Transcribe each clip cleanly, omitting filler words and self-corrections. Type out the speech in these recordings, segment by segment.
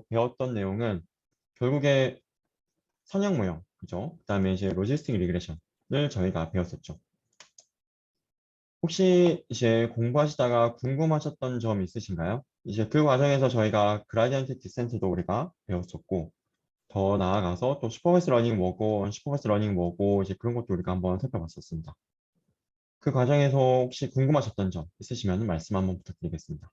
배웠던 내용은 결국에 선형 모형, 그죠? 그다음에 이제 로지스틱 리그레션을 저희가 배웠었죠. 혹시 이제 공부하시다가 궁금하셨던 점 있으신가요? 이제 그 과정에서 저희가 그라디언트 디센트도 우리가 배웠었고, 더 나아가서 또 슈퍼베이스 러닝 뭐고, 슈퍼베이스 러닝 뭐고, 이제 그런 것도 우리가 한번 살펴봤었습니다. 그 과정에서 혹시 궁금하셨던 점 있으시면 말씀 한번 부탁드리겠습니다.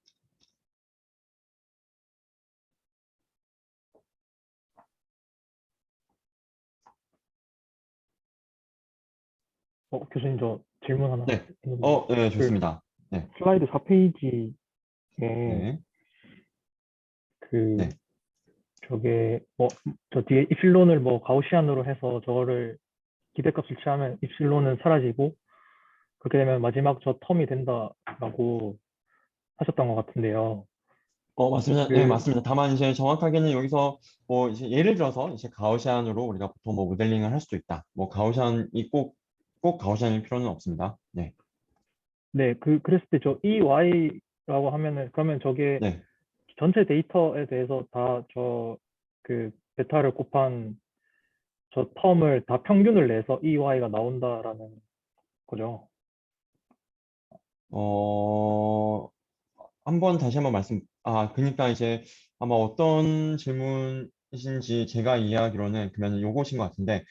교수님, 저 질문 하나 네. 있는데, 네, 그 좋습니다. 네, 슬라이드 4페이지에 네, 그 네. 저게 저 뒤에 입실론을 가우시안으로 해서 저거를 기대값을 취하면 입실론은 사라지고 그렇게 되면 마지막 저 텀이 된다라고 하셨던 것 같은데요. 맞습니다. 네, 그, 맞습니다. 다만 이제 정확하게는 여기서 뭐 이제 예를 들어서 이제 가우시안으로 우리가 보통 뭐 모델링을 할 수도 있다. 뭐 가우시안이 꼭 가우시안일 필요는 없습니다. 네, 네, 그랬을 때 저 EY라고 하면은 그러면 저게 네. 전체 데이터에 대해서 다 그 베타를 곱한 저 텀을 다 평균을 내서 EY가 나온다라는 거죠. 어, 한번 다시 한번 그러니까 이제 아마 어떤 질문이신지 제가 이해하기로는 그러면 요것인 것 같은데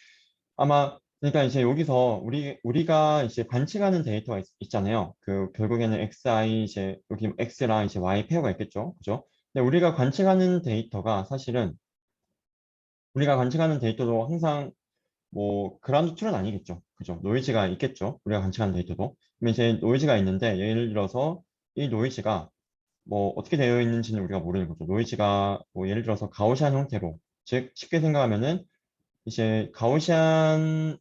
아마 그러니까 이제 여기서 우리가 이제 관측하는 데이터가 있잖아요. 그 결국에는 xi 이제 여기 x랑 이제 y 페어가 있겠죠, 그죠? 근데 우리가 관측하는 데이터도 항상 뭐 그라운드 트루는 아니겠죠, 그죠? 노이즈가 있겠죠. 우리가 관측하는 데이터도. 그럼 이제 노이즈가 있는데 예를 들어서 이 노이즈가 뭐 어떻게 되어 있는지는 우리가 모르는 거죠. 노이즈가 뭐 예를 들어서 가우시안 형태로, 즉 쉽게 생각하면은 이제 가우시안에서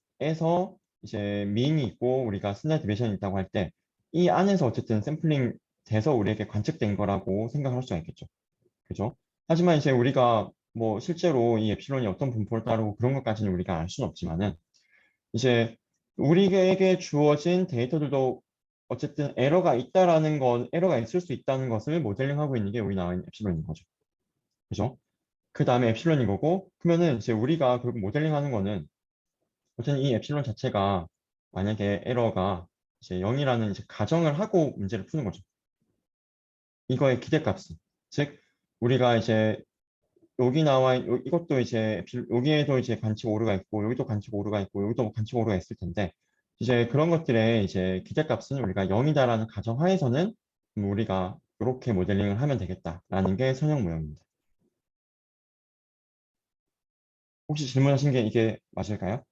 이제 미인이 있고 우리가 스탠다드 디비에이션이 있다고 할 때 이 안에서 어쨌든 샘플링 돼서 우리에게 관측된 거라고 생각할 수가 있겠죠. 그죠? 하지만 이제 우리가 뭐 실제로 이 엡실론이 어떤 분포를 따르고 그런 것까지는 우리가 알 수는 없지만은 이제 우리에게 주어진 데이터들도 어쨌든 에러가 있을 수 있다는 것을 모델링하고 있는 게 여기 나와 있는 엡실론인 거죠. 그죠? 그 다음에 엡실론인 거고, 그러면은 이제 우리가 결국 모델링하는 거는 어쨌든 이 엡실론 자체가 만약에 에러가 이제 0이라는 이제 가정을 하고 문제를 푸는 거죠. 이거의 기대값은. 즉, 우리가 이제 이것도 이제 여기에도 이제 관측 오류가 있고 여기도 관측 오류가 있고 여기도 관측 오류가 있을 텐데 이제 그런 것들의 이제 기대값은 우리가 0이다라는 가정하에서는 우리가 이렇게 모델링을 하면 되겠다라는 게 선형 모형입니다. 혹시 질문하신 게 이게 맞을까요?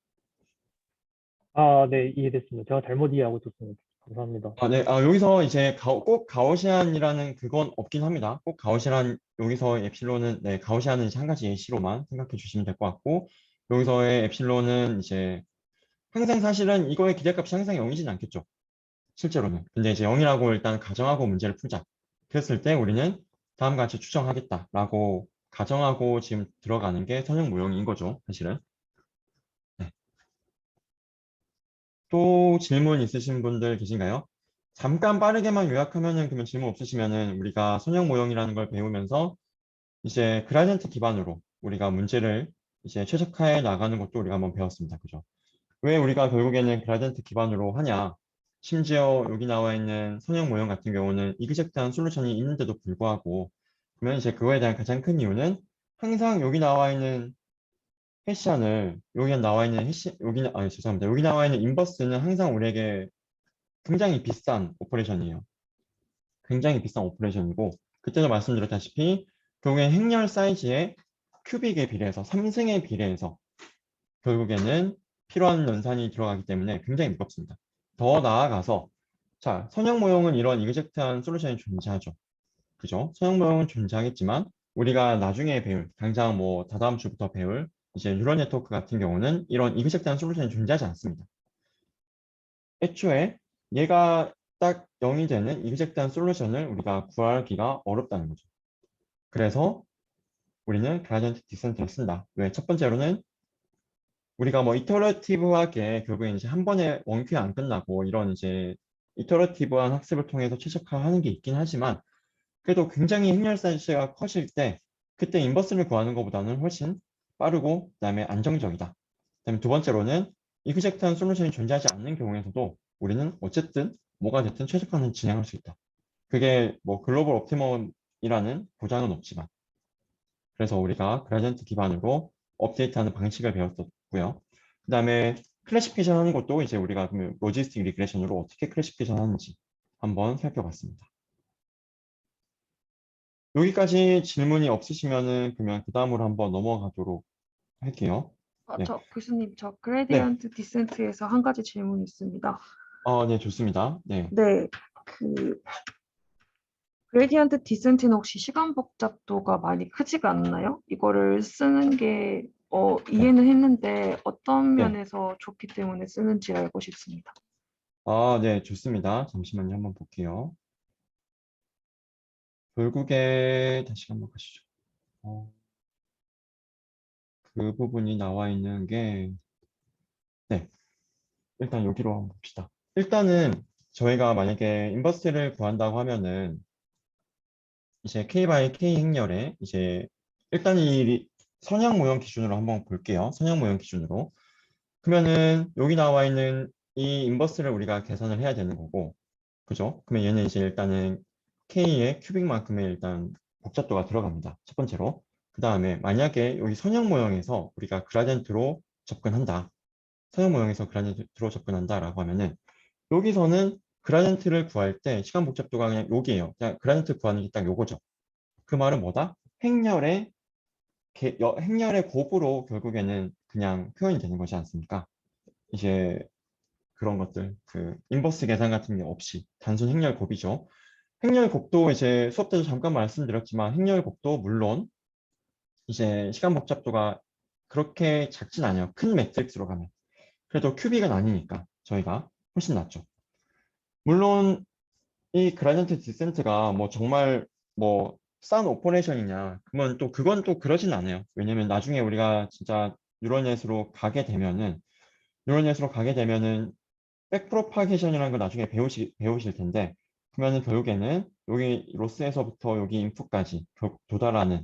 아, 네, 이해됐습니다. 제가 잘못 이해하고 있었습니다. 감사합니다. 네. 여기서 이제 꼭 가우시안이라는 그건 없긴 합니다. 꼭 가우시안, 여기서 엡실론은, 네, 가우시안은 이제 한 가지 예시로만 생각해 주시면 될 것 같고, 여기서의 엡실론은 이제 항상 사실은 이거의 기대값이 항상 0이진 않겠죠. 실제로는. 근데 이제 0이라고 일단 가정하고 문제를 풀자. 그랬을 때 우리는 다음과 같이 추정하겠다라고 가정하고 지금 들어가는 게 선형 모형인 거죠. 사실은. 네. 또 질문 있으신 분들 계신가요? 잠깐 빠르게만 요약하면은 그러면 질문 없으시면은 우리가 선형 모형이라는 걸 배우면서 이제 그라디언트 기반으로 우리가 문제를 이제 최적화해 나가는 것도 우리가 한번 배웠습니다. 그죠? 왜 우리가 결국에는 그라디언트 기반으로 하냐? 심지어 여기 나와 있는 선형 모형 같은 경우는 이그젝트한 솔루션이 있는데도 불구하고 그러면 이제 그거에 대한 가장 큰 이유는 항상 여기 나와 있는 여기 나와 있는 죄송합니다. 여기 나와 있는 인버스는 항상 우리에게 굉장히 비싼 오퍼레이션이에요. 굉장히 비싼 오퍼레이션이고 그때도 말씀드렸다시피 결국엔 행렬 사이즈의 큐빅에 비례해서 3승에 비례해서 결국에는 필요한 연산이 들어가기 때문에 굉장히 무겁습니다. 더 나아가서 자, 선형 모형은 이런 이그젝트한 솔루션이 존재하죠. 그죠? 선형 모형은 존재하겠지만 우리가 나중에 배울, 당장 뭐 다다음 주부터 배울 이제 뉴럴 네트워크 같은 경우는 이런 이그젝트한 솔루션이 존재하지 않습니다. 애초에 얘가 딱 0이 되는 이그젝트한 솔루션을 우리가 구하기가 어렵다는 거죠. 그래서 우리는 그라디언트 디센트를 쓴다. 왜? 첫 번째로는 우리가 뭐 이터러티브하게 결국에 이제 한 번에 원큐에 안 끝나고 이런 이제 이터러티브한 학습을 통해서 최적화하는 게 있긴 하지만 그래도 굉장히 행렬 사이즈가 커질 때 그때 인버스를 구하는 것보다는 훨씬 빠르고 그다음에 안정적이다. 그다음에 두 번째로는 이그젝트한 솔루션이 존재하지 않는 경우에서도 우리는 어쨌든 뭐가 됐든 최적화는 진행할 수 있다. 그게 뭐 글로벌 옵티멈이라는 보장은 없지만 그래서 우리가 그라디언트 기반으로 업데이트하는 방식을 배웠었고요. 그 다음에 클래시피케이션 하는 것도 이제 우리가 그러면 로지스틱 리그레션으로 어떻게 클래시피케이션 하는지 한번 살펴봤습니다. 여기까지 질문이 없으시면은 그러면 그 다음으로 한번 넘어가도록 할게요. 네, 저 교수님, 저 네, 그레디언트 디센트에서 한 가지 질문이 있습니다. 네, 좋습니다. 네, 네, 그 그레디언트 디센트는 혹시 시간 복잡도가 많이 크지가 않나요? 이거를 쓰는 게 네, 이해는 했는데 어떤 네. 면에서 좋기 때문에 쓰는지 알고 싶습니다. 네, 좋습니다. 잠시만요. 한번 볼게요. 결국에 다시 한번 가시죠. 그 부분이 나와 있는 게, 네, 일단 여기로 한번 봅시다. 일단은 저희가 만약에 인버스를 구한다고 하면은 이제 K by K 행렬에 이제 일단 이 선형 모형 기준으로 한번 볼게요. 선형 모형 기준으로. 그러면은 여기 나와 있는 이 인버스를 우리가 계산을 해야 되는 거고, 그죠? 그러면 얘는 이제 일단은 K의 큐빅만큼의 일단 복잡도가 들어갑니다. 첫 번째로. 그 다음에 만약에 여기 선형 모형에서 우리가 그라디언트로 접근한다. 선형 모형에서 그라디언트로 접근한다라고 하면은 여기서는 그라디언트를 구할 때 시간 복잡도가 그냥 여기에요. 그냥 그라디언트 구하는 게 딱 요거죠. 그 말은 뭐다? 행렬의 곱으로 결국에는 그냥 표현이 되는 거지 않습니까? 이제 그런 것들, 그 인버스 계산 같은 게 없이 단순 행렬 곱이죠. 행렬 곱도 이제 수업 때도 잠깐 말씀드렸지만 행렬 곱도 물론 이제 시간 복잡도가 그렇게 작진 않아요. 큰 매트릭스로 가면. 그래도 큐빅은 아니니까 저희가 훨씬 낫죠. 물론 이 그라디언트 디센트가 뭐 정말 뭐 싼 오퍼레이션이냐 그러면 또 그건 또 그러진 않아요. 왜냐면 나중에 우리가 진짜 뉴럴넷으로 가게 되면은 백프로파게이션이라는 걸 나중에 배우실 텐데 그러면은 결국에는 여기 로스에서부터 여기 인풋까지 도달하는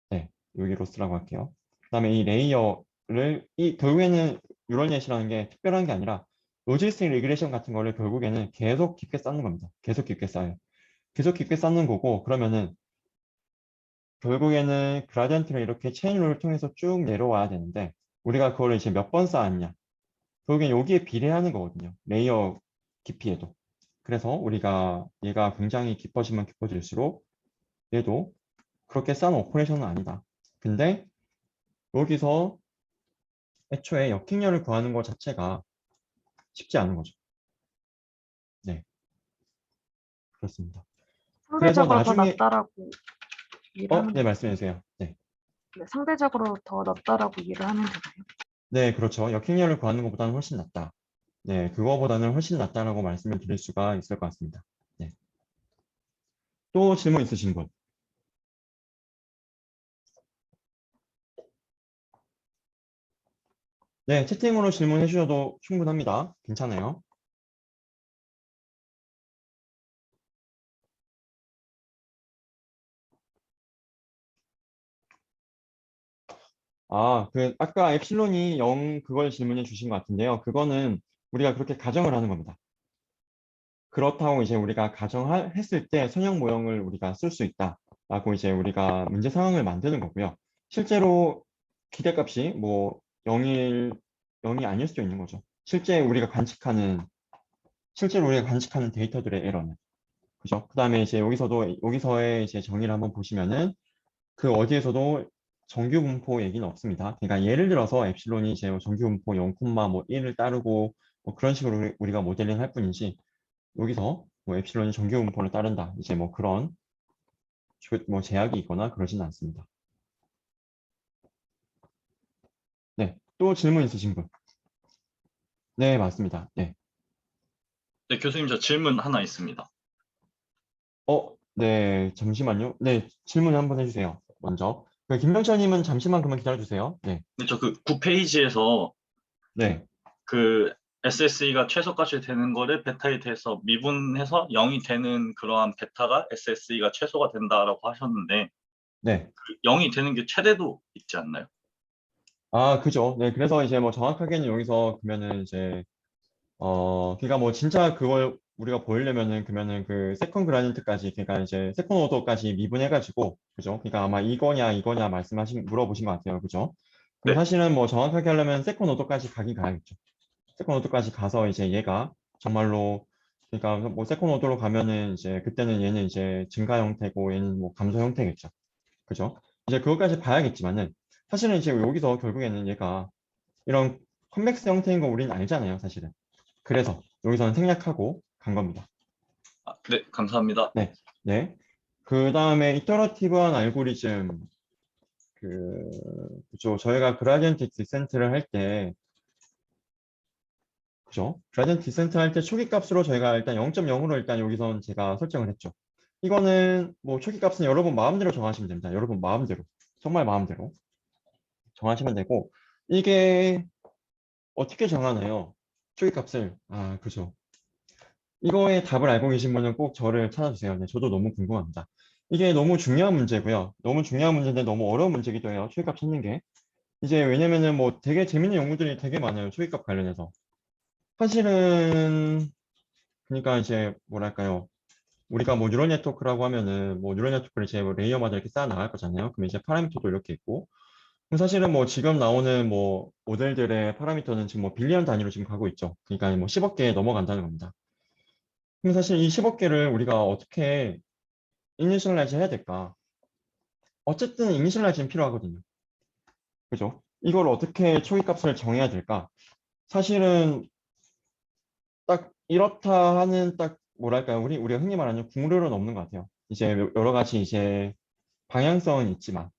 네, 여기 로스라고 할게요. 그다음에 이 레이어를 결국에는 뉴럴넷이라는 게 특별한 게 아니라 로지스틱 리그레션 같은 거를 결국에는 계속 깊게 쌓는 겁니다. 계속 깊게 쌓아요. 계속 깊게 쌓는 거고 그러면은 결국에는 그라디언트를 이렇게 체인룰을 통해서 쭉 내려와야 되는데 우리가 그거를 이제 몇 번 쌓았냐 결국엔 여기에 비례하는 거거든요. 레이어 깊이에도. 그래서 우리가 얘가 굉장히 깊어지면 깊어질수록 얘도 그렇게 싼 오퍼레이션은 아니다. 근데 여기서 애초에 역행렬을 구하는 것 자체가 쉽지 않은 거죠. 네, 그렇습니다. 그래서 상대적으로 더 나중에 낫다라고 이해를 하면 네, 말씀해 주세요. 네. 네, 상대적으로 더 낫다라고 이해를 하면 되나요? 네, 그렇죠. 역행렬을 구하는 것보다는 훨씬 낫다. 네, 그거보다는 훨씬 낫다라고 말씀을 드릴 수가 있을 것 같습니다. 네. 또 질문 있으신 분? 네, 채팅으로 질문해 주셔도 충분합니다. 괜찮아요. 아까 엡실론이 0 그걸 질문해 주신 것 같은데요. 그거는 우리가 그렇게 가정을 하는 겁니다. 그렇다고 이제 우리가 가정했을 때 선형 모형을 우리가 쓸 수 있다라고 이제 우리가 문제 상황을 만드는 거고요. 실제로 기대값이 뭐 0이 아닐 수도 있는 거죠. 실제로 우리가 관측하는 데이터들의 에러는. 그죠? 그 다음에 이제 여기서의 이제 정의를 한번 보시면은 그 어디에서도 정규 분포 얘기는 없습니다. 그러니까 예를 들어서 엡실론이 이제 정규 분포 0,1을 따르고 뭐 그런 식으로 우리가 모델링 할 뿐이지 여기서 뭐 엡실론이 정규 분포를 따른다. 이제 뭐 그런 뭐 제약이 있거나 그러지는 않습니다. 네, 또 질문 있으신 분? 네, 맞습니다. 네. 네, 교수님, 저 질문 하나 있습니다. 네, 잠시만요. 네, 질문 한번 해주세요. 먼저. 김병철님은 잠시만 그만 기다려주세요. 네, 근데 저 그 9페이지에서 네, 그 SSE가 최소값이 되는 거를 베타에 대해서 미분해서 0이 되는 그러한 베타가 SSE가 최소가 된다라고 하셨는데, 네. 0이 되는 게 최대도 있지 않나요? 아, 그죠. 네, 그래서 이제 뭐 정확하게는 여기서 그러면은 이제 그러니까 뭐 진짜 그걸 우리가 보이려면은 그러면은 그 세컨 그라디언트까지 그러니까 이제 세컨 오더까지 미분해가지고 그죠. 그러니까 아마 이거냐 물어보신 것 같아요. 그죠. 근데 네. 사실은 뭐 정확하게 하려면 세컨 오더까지 가긴 가야겠죠. 세컨 오더까지 가서 이제 얘가 정말로 그러니까 뭐 세컨 오더로 가면은 이제 그때는 얘는 이제 증가 형태고 얘는 뭐 감소 형태겠죠. 그죠? 이제 그것까지 봐야겠지만은 사실은 이제 여기서 결국에는 얘가 이런 컨벡스 형태인 거 우리는 알잖아요, 사실은. 그래서 여기서는 생략하고 간 겁니다. 네, 감사합니다. 네, 네. 그 다음에 이터러티브한 알고리즘, 그죠? 저희가 그라디언트 디센트를 할 때, 그죠? 그라디언트 디센트 할 때 초기 값으로 저희가 일단 0.0으로 일단 여기선 제가 설정을 했죠. 이거는 뭐 초기 값은 여러분 마음대로 정하시면 됩니다. 여러분 마음대로. 정말 마음대로 정하시면 되고, 이게 어떻게 정하나요? 초기 값을. 아, 그죠. 이거의 답을 알고 계신 분은 꼭 저를 찾아주세요. 네, 저도 너무 궁금합니다. 이게 너무 중요한 문제고요. 너무 중요한 문제인데 너무 어려운 문제기도 해요. 초기값 찾는 게. 이제 왜냐면은 뭐 되게 재밌는 연구들이 되게 많아요. 초기값 관련해서. 사실은 그러니까 이제 뭐랄까요. 우리가 뭐 뉴럴 네트워크라고 하면은 뭐 뉴럴 네트워크를 이제 뭐 레이어마다 이렇게 쌓아 나갈 거잖아요. 그럼 이제 파라미터도 이렇게 있고. 그럼 사실은 뭐 지금 나오는 뭐 모델들의 파라미터는 지금 뭐 빌리언 단위로 지금 가고 있죠. 그러니까 뭐 10억 개 넘어간다는 겁니다. 그럼 사실 이 10억 개를 우리가 어떻게 이니셜라이즈 해야 될까? 어쨌든 이니셜라이즈는 필요하거든요. 그죠? 이걸 어떻게 초기 값을 정해야 될까? 사실은 딱 이렇다 하는 딱 뭐랄까요? 우리가 흔히 말하는 국룰은 없는 것 같아요. 이제 여러 가지 이제 방향성은 있지만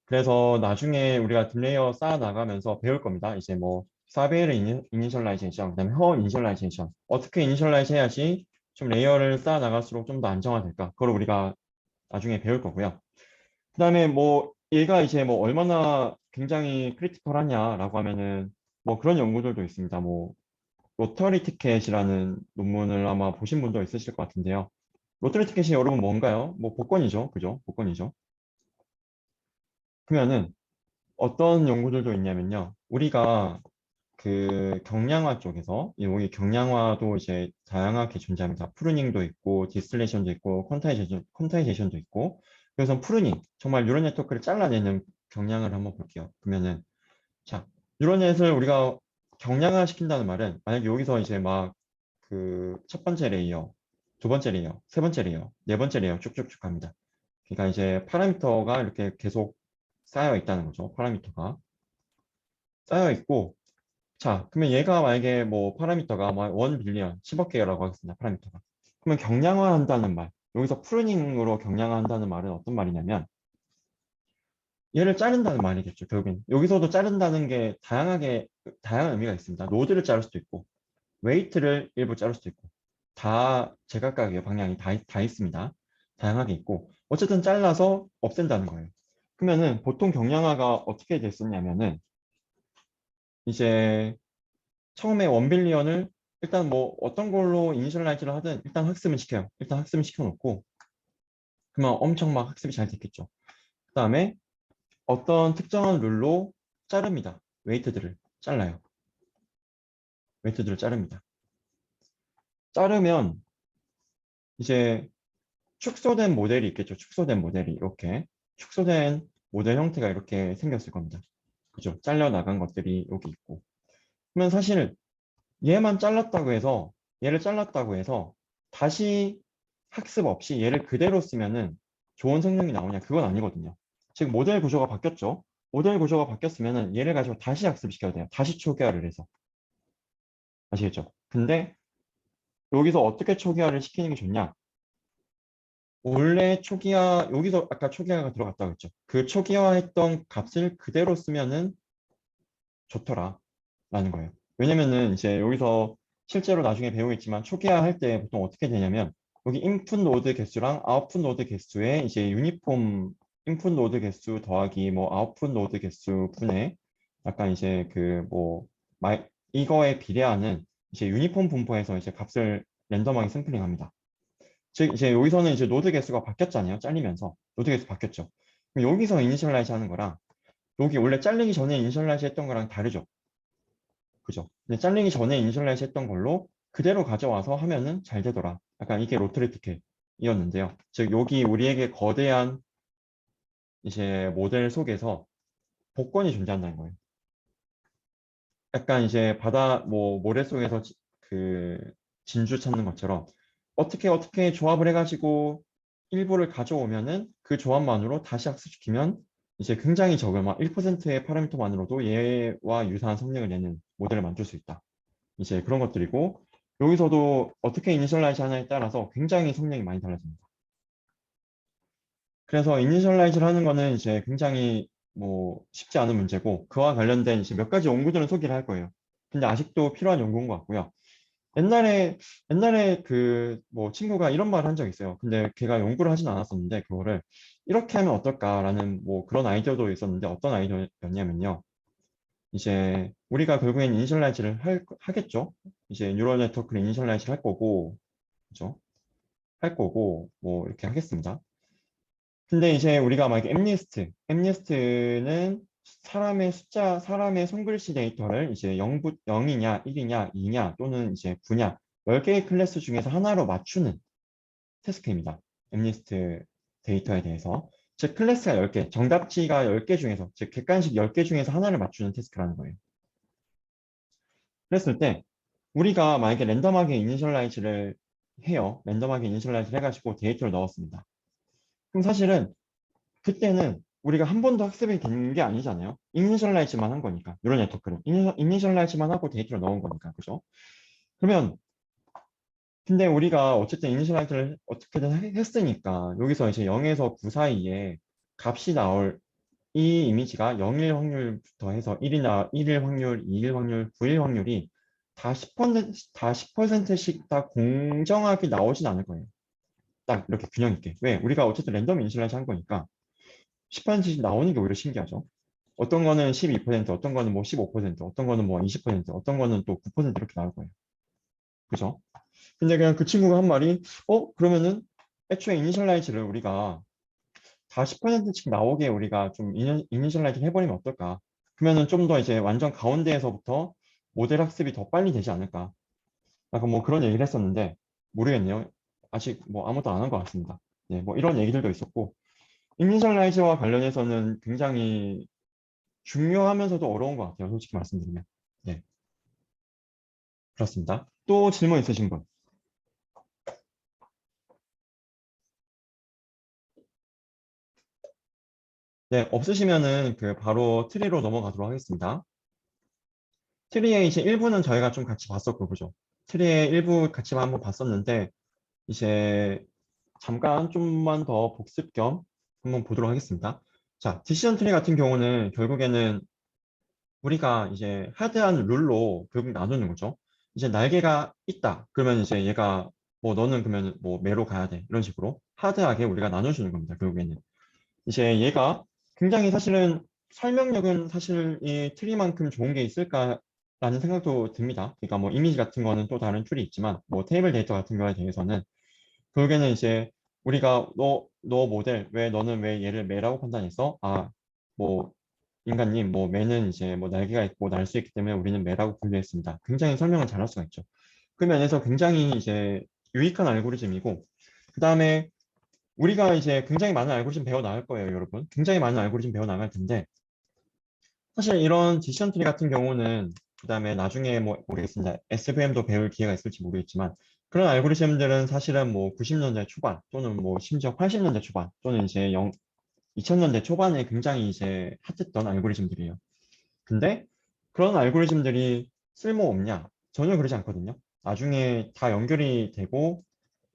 그래서 나중에 우리가 딜레이어 쌓아 나가면서 배울 겁니다. 이제 뭐 사베르 이니셜라이제이션, 그다음에 허 이니셜라이제이션 어떻게 이니셜라이즈 해야지 좀 레이어를 쌓아 나갈수록 좀 더 안정화될까? 그걸 우리가 나중에 배울 거고요. 그다음에 뭐 얘가 이제 뭐 얼마나 굉장히 크리티컬하냐라고 하면은 뭐 그런 연구들도 있습니다. 뭐 로터리 티켓이라는 논문을 아마 보신 분도 있으실 것 같은데요. 로터리 티켓이 여러분 뭔가요? 뭐 복권이죠, 그죠? 복권이죠. 그러면은 어떤 연구들도 있냐면요. 우리가 그 경량화 쪽에서 여기 경량화도 이제 다양하게 존재합니다. 프루닝도 있고 디스틸레이션도 있고 퀀타이제이션도 있고 그래서 프루닝 정말 뉴럴 네트워크를 잘라내는 경량을 한번 볼게요. 그러면은 자 뉴럴 넷을 우리가 경량화 시킨다는 말은 만약에 여기서 이제 막 그 첫 번째 레이어, 두 번째 레이어, 세 번째 레이어, 네 번째 레이어 쭉쭉쭉 갑니다. 그러니까 이제 파라미터가 이렇게 계속 쌓여 있다는 거죠. 파라미터가 쌓여 있고 자, 그러면 얘가 만약에 뭐 파라미터가 뭐 1 빌리언, 10억 개라고 하겠습니다. 파라미터가. 그러면 경량화한다는 말, 여기서 프루닝으로 경량화한다는 말은 어떤 말이냐면 얘를 자른다는 말이겠죠. 결국엔 여기서도 자른다는 게 다양한 의미가 있습니다. 노드를 자를 수도 있고 웨이트를 일부 자를 수도 있고 다 제각각의 방향이 다 있습니다. 다양하게 있고 어쨌든 잘라서 없앤다는 거예요. 그러면은 보통 경량화가 어떻게 됐었냐면은 이제 처음에 1 빌리언을 일단 뭐 어떤 걸로 이니셜라이즈를 하든 일단 학습을 시켜요. 일단 학습을 시켜놓고 그러면 엄청 막 학습이 잘 됐겠죠. 그 다음에 어떤 특정한 룰로 자릅니다. 웨이트들을 잘라요. 웨이트들을 자릅니다. 자르면 이제 축소된 모델이 있겠죠. 축소된 모델이 이렇게 축소된 모델 형태가 이렇게 생겼을 겁니다. 그죠? 잘려 나간 것들이 여기 있고. 그러면 사실 얘만 잘랐다고 해서 얘를 잘랐다고 해서 다시 학습 없이 얘를 그대로 쓰면은 좋은 성능이 나오냐 그건 아니거든요. 즉 모델 구조가 바뀌었죠. 모델 구조가 바뀌었으면은 얘를 가지고 다시 학습시켜야 돼요. 다시 초기화를 해서. 아시겠죠? 근데 여기서 어떻게 초기화를 시키는 게 좋냐? 원래 초기화 여기서 아까 초기화가 들어갔다고 했죠. 그 초기화했던 값을 그대로 쓰면은 좋더라 라는 거예요. 왜냐면은 이제 여기서 실제로 나중에 배우겠지만 초기화 할 때 보통 어떻게 되냐면 여기 인풋 노드 개수랑 아웃풋 노드 개수에 이제 유니폼 인풋 노드 개수 더하기 뭐 아웃풋 노드 개수 분의 약간 이제 그 뭐 이거에 비례하는 이제 유니폼 분포에서 이제 값을 랜덤하게 샘플링 합니다. 즉 이제 여기서는 이제 노드 개수가 바뀌었잖아요. 잘리면서 노드 개수 바뀌었죠. 그럼 여기서 이니셜라이즈 하는 거랑 여기 원래 잘리기 전에 이니셜라이즈 했던 거랑 다르죠. 그죠? 근데 잘리기 전에 이니셜라이즈 했던 걸로 그대로 가져와서 하면은 잘 되더라. 약간 이게 로터리 티켓이었는데요. 즉 여기 우리에게 거대한 이제 모델 속에서 복권이 존재한다는 거예요. 약간 이제 바다 뭐 모래 속에서 그 진주 찾는 것처럼 어떻게 조합을 해가지고 일부를 가져오면은 그 조합만으로 다시 학습시키면 이제 굉장히 적은 막 1%의 파라미터만으로도 얘와 유사한 성능을 내는 모델을 만들 수 있다. 이제 그런 것들이고 여기서도 어떻게 이니셜라이즈 하냐에 따라서 굉장히 성능이 많이 달라집니다. 그래서 이니셜라이즈를 하는 거는 이제 굉장히 뭐 쉽지 않은 문제고 그와 관련된 이제 몇 가지 연구들은 소개를 할 거예요. 근데 아직도 필요한 연구인 것 같고요. 옛날에 그 뭐 친구가 이런 말을 한 적이 있어요. 근데 걔가 연구를 하진 않았었는데 그거를 이렇게 하면 어떨까라는 뭐 그런 아이디어도 있었는데 어떤 아이디어였냐면요. 이제 우리가 결국엔 이니셜라이즈를 하겠죠. 이제 뉴럴 네트워크를 이니셜라이즈를 할 거고, 그죠? 할 거고 뭐 이렇게 하겠습니다. 근데 이제 우리가 만약에 엠니스트는 사람의 숫자, 사람의 손글씨 데이터를 이제 0이냐, 1이냐, 2냐 또는 이제 9냐 10개의 클래스 중에서 하나로 맞추는 태스크입니다. 엠니스트 데이터에 대해서. 즉 클래스가 10개, 정답지가 10개 중에서, 즉 객관식 10개 중에서 하나를 맞추는 태스크라는 거예요. 그랬을 때 우리가 만약에 랜덤하게 이니셜라이즈를 해요. 랜덤하게 이니셜라이즈를 해가지고 데이터를 넣었습니다. 그럼 사실은 그때는 우리가 한 번도 학습이 된 게 아니잖아요. 이니셜라이즈만 한 거니까. 뉴럴 네트워크는. 이니셜라이즈만 하고 데이터를 넣은 거니까. 그죠? 그러면 근데 우리가 어쨌든 이니셜라이즈를 어떻게든 했으니까 여기서 이제 0에서 9 사이에 값이 나올 이 이미지가 0일 확률부터 해서 1일 확률, 2일 확률, 9일 확률이 다 10%씩 다 공정하게 나오진 않을 거예요. 딱 이렇게 균형 있게. 왜? 우리가 어쨌든 랜덤 이니셜라이즈 한 거니까 10%씩 나오는 게 오히려 신기하죠. 어떤 거는 12%, 어떤 거는 뭐 15%, 어떤 거는 뭐 20%, 어떤 거는 또 9% 이렇게 나올 거예요. 그죠? 근데 그냥 그 친구가 한 말이, 그러면은 애초에 이니셜라이즈를 우리가 다 10%씩 나오게 우리가 좀 이니셜라이즈를 해버리면 어떨까? 그러면은 좀 더 이제 완전 가운데에서부터 모델 학습이 더 빨리 되지 않을까? 약간 뭐 그런 얘기를 했었는데, 모르겠네요. 아직 뭐 아무도 안 한 것 같습니다. 네, 뭐 이런 얘기들도 있었고, 이니셜라이즈와 관련해서는 굉장히 중요하면서도 어려운 것 같아요. 솔직히 말씀드리면. 네, 그렇습니다. 또 질문 있으신 분? 네, 없으시면은 그 바로 트리로 넘어가도록 하겠습니다. 트리의 이제 일부는 저희가 좀 같이 봤었고, 그죠? 트리의 일부 같이 한번 봤었는데, 이제 잠깐 좀만 더 복습 겸 한번 보도록 하겠습니다. 자, 디시전 트리 같은 경우는 결국에는 우리가 이제 하드한 룰로 결국 나누는 거죠. 이제 날개가 있다. 그러면 이제 얘가 뭐 너는 그러면 뭐 매로 가야 돼. 이런 식으로 하드하게 우리가 나눠주는 겁니다. 결국에는. 이제 얘가 굉장히 사실은 설명력은 사실 이 트리만큼 좋은 게 있을까라는 생각도 듭니다. 그러니까 뭐 이미지 같은 거는 또 다른 툴이 있지만 뭐 테이블 데이터 같은 거에 대해서는 결국에는 이제 우리가 너 모델 너는 왜 얘를 매라고 판단했어? 뭐 인간님 뭐 매는 이제 뭐 날개가 있고 날 수 있기 때문에 우리는 매라고 분류했습니다. 굉장히 설명을 잘할 수가 있죠. 그 면에서 굉장히 이제 유익한 알고리즘이고 그 다음에 우리가 이제 굉장히 많은 알고리즘 배워 나갈 거예요, 여러분. 굉장히 많은 알고리즘 배워 나갈 텐데 사실 이런 디시전 트리 같은 경우는 그다음에 나중에 뭐 모르겠습니다. SVM도 배울 기회가 있을지 모르겠지만 그런 알고리즘들은 사실은 뭐 90년대 초반 또는 뭐 심지어 80년대 초반 또는 이제 2000년대 초반에 굉장히 이제 핫했던 알고리즘들이에요. 근데 그런 알고리즘들이 쓸모없냐? 전혀 그러지 않거든요. 나중에 다 연결이 되고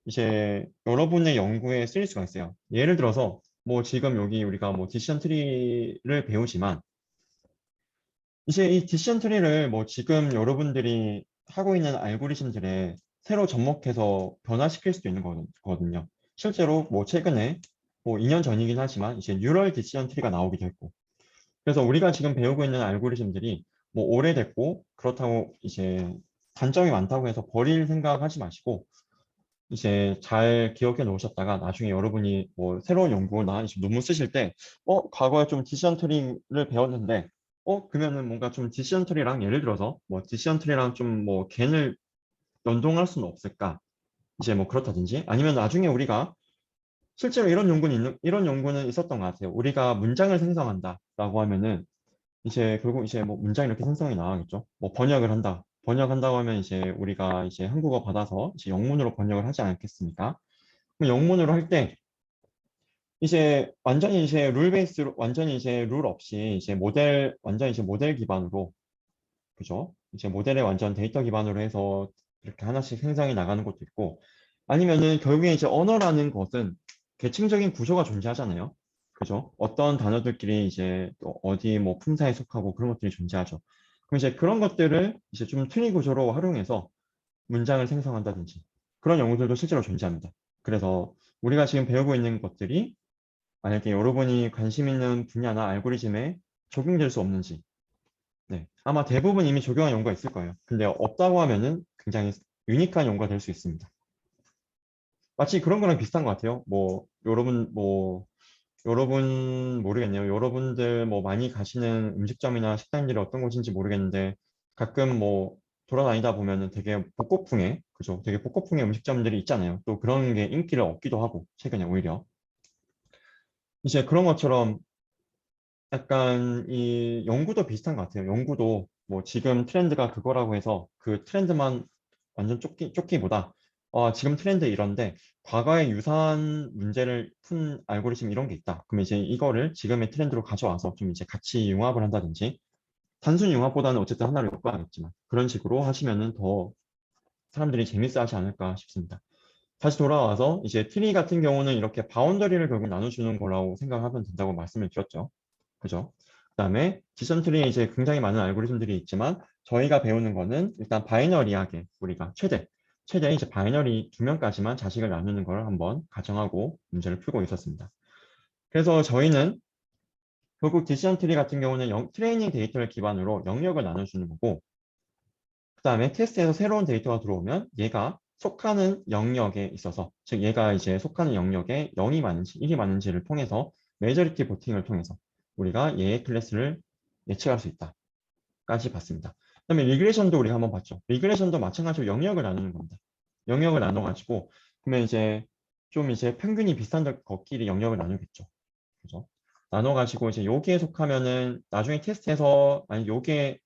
이제 여러분의 연구에 쓰일 수가 있어요. 예를 들어서 뭐 지금 여기 우리가 뭐 디시전 트리를 배우지만 이제 이 디시전 트리를 뭐 지금 여러분들이 하고 있는 알고리즘들에 새로 접목해서 변화시킬 수도 있는 거거든요. 실제로 뭐 최근에 뭐 2년 전이긴 하지만 이제 뉴럴 디시전 트리가 나오기도 했고 그래서 우리가 지금 배우고 있는 알고리즘들이 뭐 오래됐고 그렇다고 이제 단점이 많다고 해서 버릴 생각하지 마시고 이제 잘 기억해 놓으셨다가 나중에 여러분이 뭐 새로운 연구나 이제 논문 쓰실 때, 과거에 좀 디시전 트리를 배웠는데, 그러면은 뭔가 좀 디시전 트리랑 예를 들어서 뭐 디시전 트리랑 좀 뭐 겐을 연동할 수는 없을까? 이제 뭐 그렇다든지 아니면 나중에 우리가 실제로 이런 연구는 있었던 것 같아요. 우리가 문장을 생성한다라고 하면은 이제 결국 이제 뭐 문장이 이렇게 생성이 나가겠죠. 뭐 번역을 한다. 번역한다고 하면 이제 우리가 이제 한국어 받아서 이제 영문으로 번역을 하지 않겠습니까? 그럼 영문으로 할 때 이제 완전히 이제 룰 베이스로 완전히 이제 룰 없이 이제 완전히 이제 모델 기반으로 그죠? 이제 모델에 완전 데이터 기반으로 해서 이렇게 하나씩 생성이 나가는 것도 있고 아니면은 결국에 이제 언어라는 것은 계층적인 구조가 존재하잖아요. 그죠? 어떤 단어들끼리 이제 또 어디 뭐 품사에 속하고 그런 것들이 존재하죠. 그럼 이제 그런 것들을 이제 좀 트리 구조로 활용해서 문장을 생성한다든지 그런 연구들도 실제로 존재합니다. 그래서 우리가 지금 배우고 있는 것들이 만약에 여러분이 관심 있는 분야나 알고리즘에 적용될 수 없는지 네, 아마 대부분 이미 적용한 연구가 있을 거예요. 근데 없다고 하면은 굉장히 유니크한 연구가 될 수 있습니다. 마치 그런 거랑 비슷한 것 같아요. 여러분 모르겠네요. 여러분들 뭐 많이 가시는 음식점이나 식당들이 어떤 곳인지 모르겠는데 가끔 뭐 돌아다니다 보면은 되게 복고풍의 그죠? 되게 복고풍의 음식점들이 있잖아요. 또 그런 게 인기를 얻기도 하고 최근에 오히려 이제 그런 것처럼 약간 이 연구도 비슷한 것 같아요. 연구도 뭐 지금 트렌드가 그거라고 해서 그 트렌드만 완전 쫓기보다 지금 트렌드 이런데 과거에 유사한 문제를 푼 알고리즘 이런 게 있다. 그럼 이제 이거를 지금의 트렌드로 가져와서 좀 이제 같이 융합을 한다든지 단순 융합보다는 어쨌든 하나를 엮어야겠지만 그런 식으로 하시면은 더 사람들이 재밌어 하지 않을까 싶습니다. 다시 돌아와서 이제 트리 같은 경우는 이렇게 바운더리를 결국 나눠주는 거라고 생각하면 된다고 말씀을 드렸죠. 그죠? 그다음에 지선 트리에 이제 굉장히 많은 알고리즘들이 있지만 저희가 배우는 거는 일단 바이너리하게 우리가 최대 이제 바이너리 2명까지만 자식을 나누는 걸 한번 가정하고 문제를 풀고 있었습니다. 그래서 저희는 결국 디시전 트리 같은 경우는 트레이닝 데이터를 기반으로 영역을 나눠주는 거고 그다음에 테스트에서 새로운 데이터가 들어오면 얘가 속하는 영역에 있어서 즉 얘가 이제 속하는 영역에 0이 많은지 1이 많은지를 통해서 메저리티 보팅을 통해서 우리가 얘의 클래스를 예측할 수 있다까지 봤습니다. 그다음에 리그레이션도 우리가 한번 봤죠. 리그레이션도 마찬가지로 영역을 나누는 겁니다. 영역을 나눠가지고 그러면 이제 좀 이제 평균이 비슷한 것끼리 영역을 나누겠죠. 그죠? 나눠가지고 이제 여기에 속하면은 나중에 테스트에서 아니 요게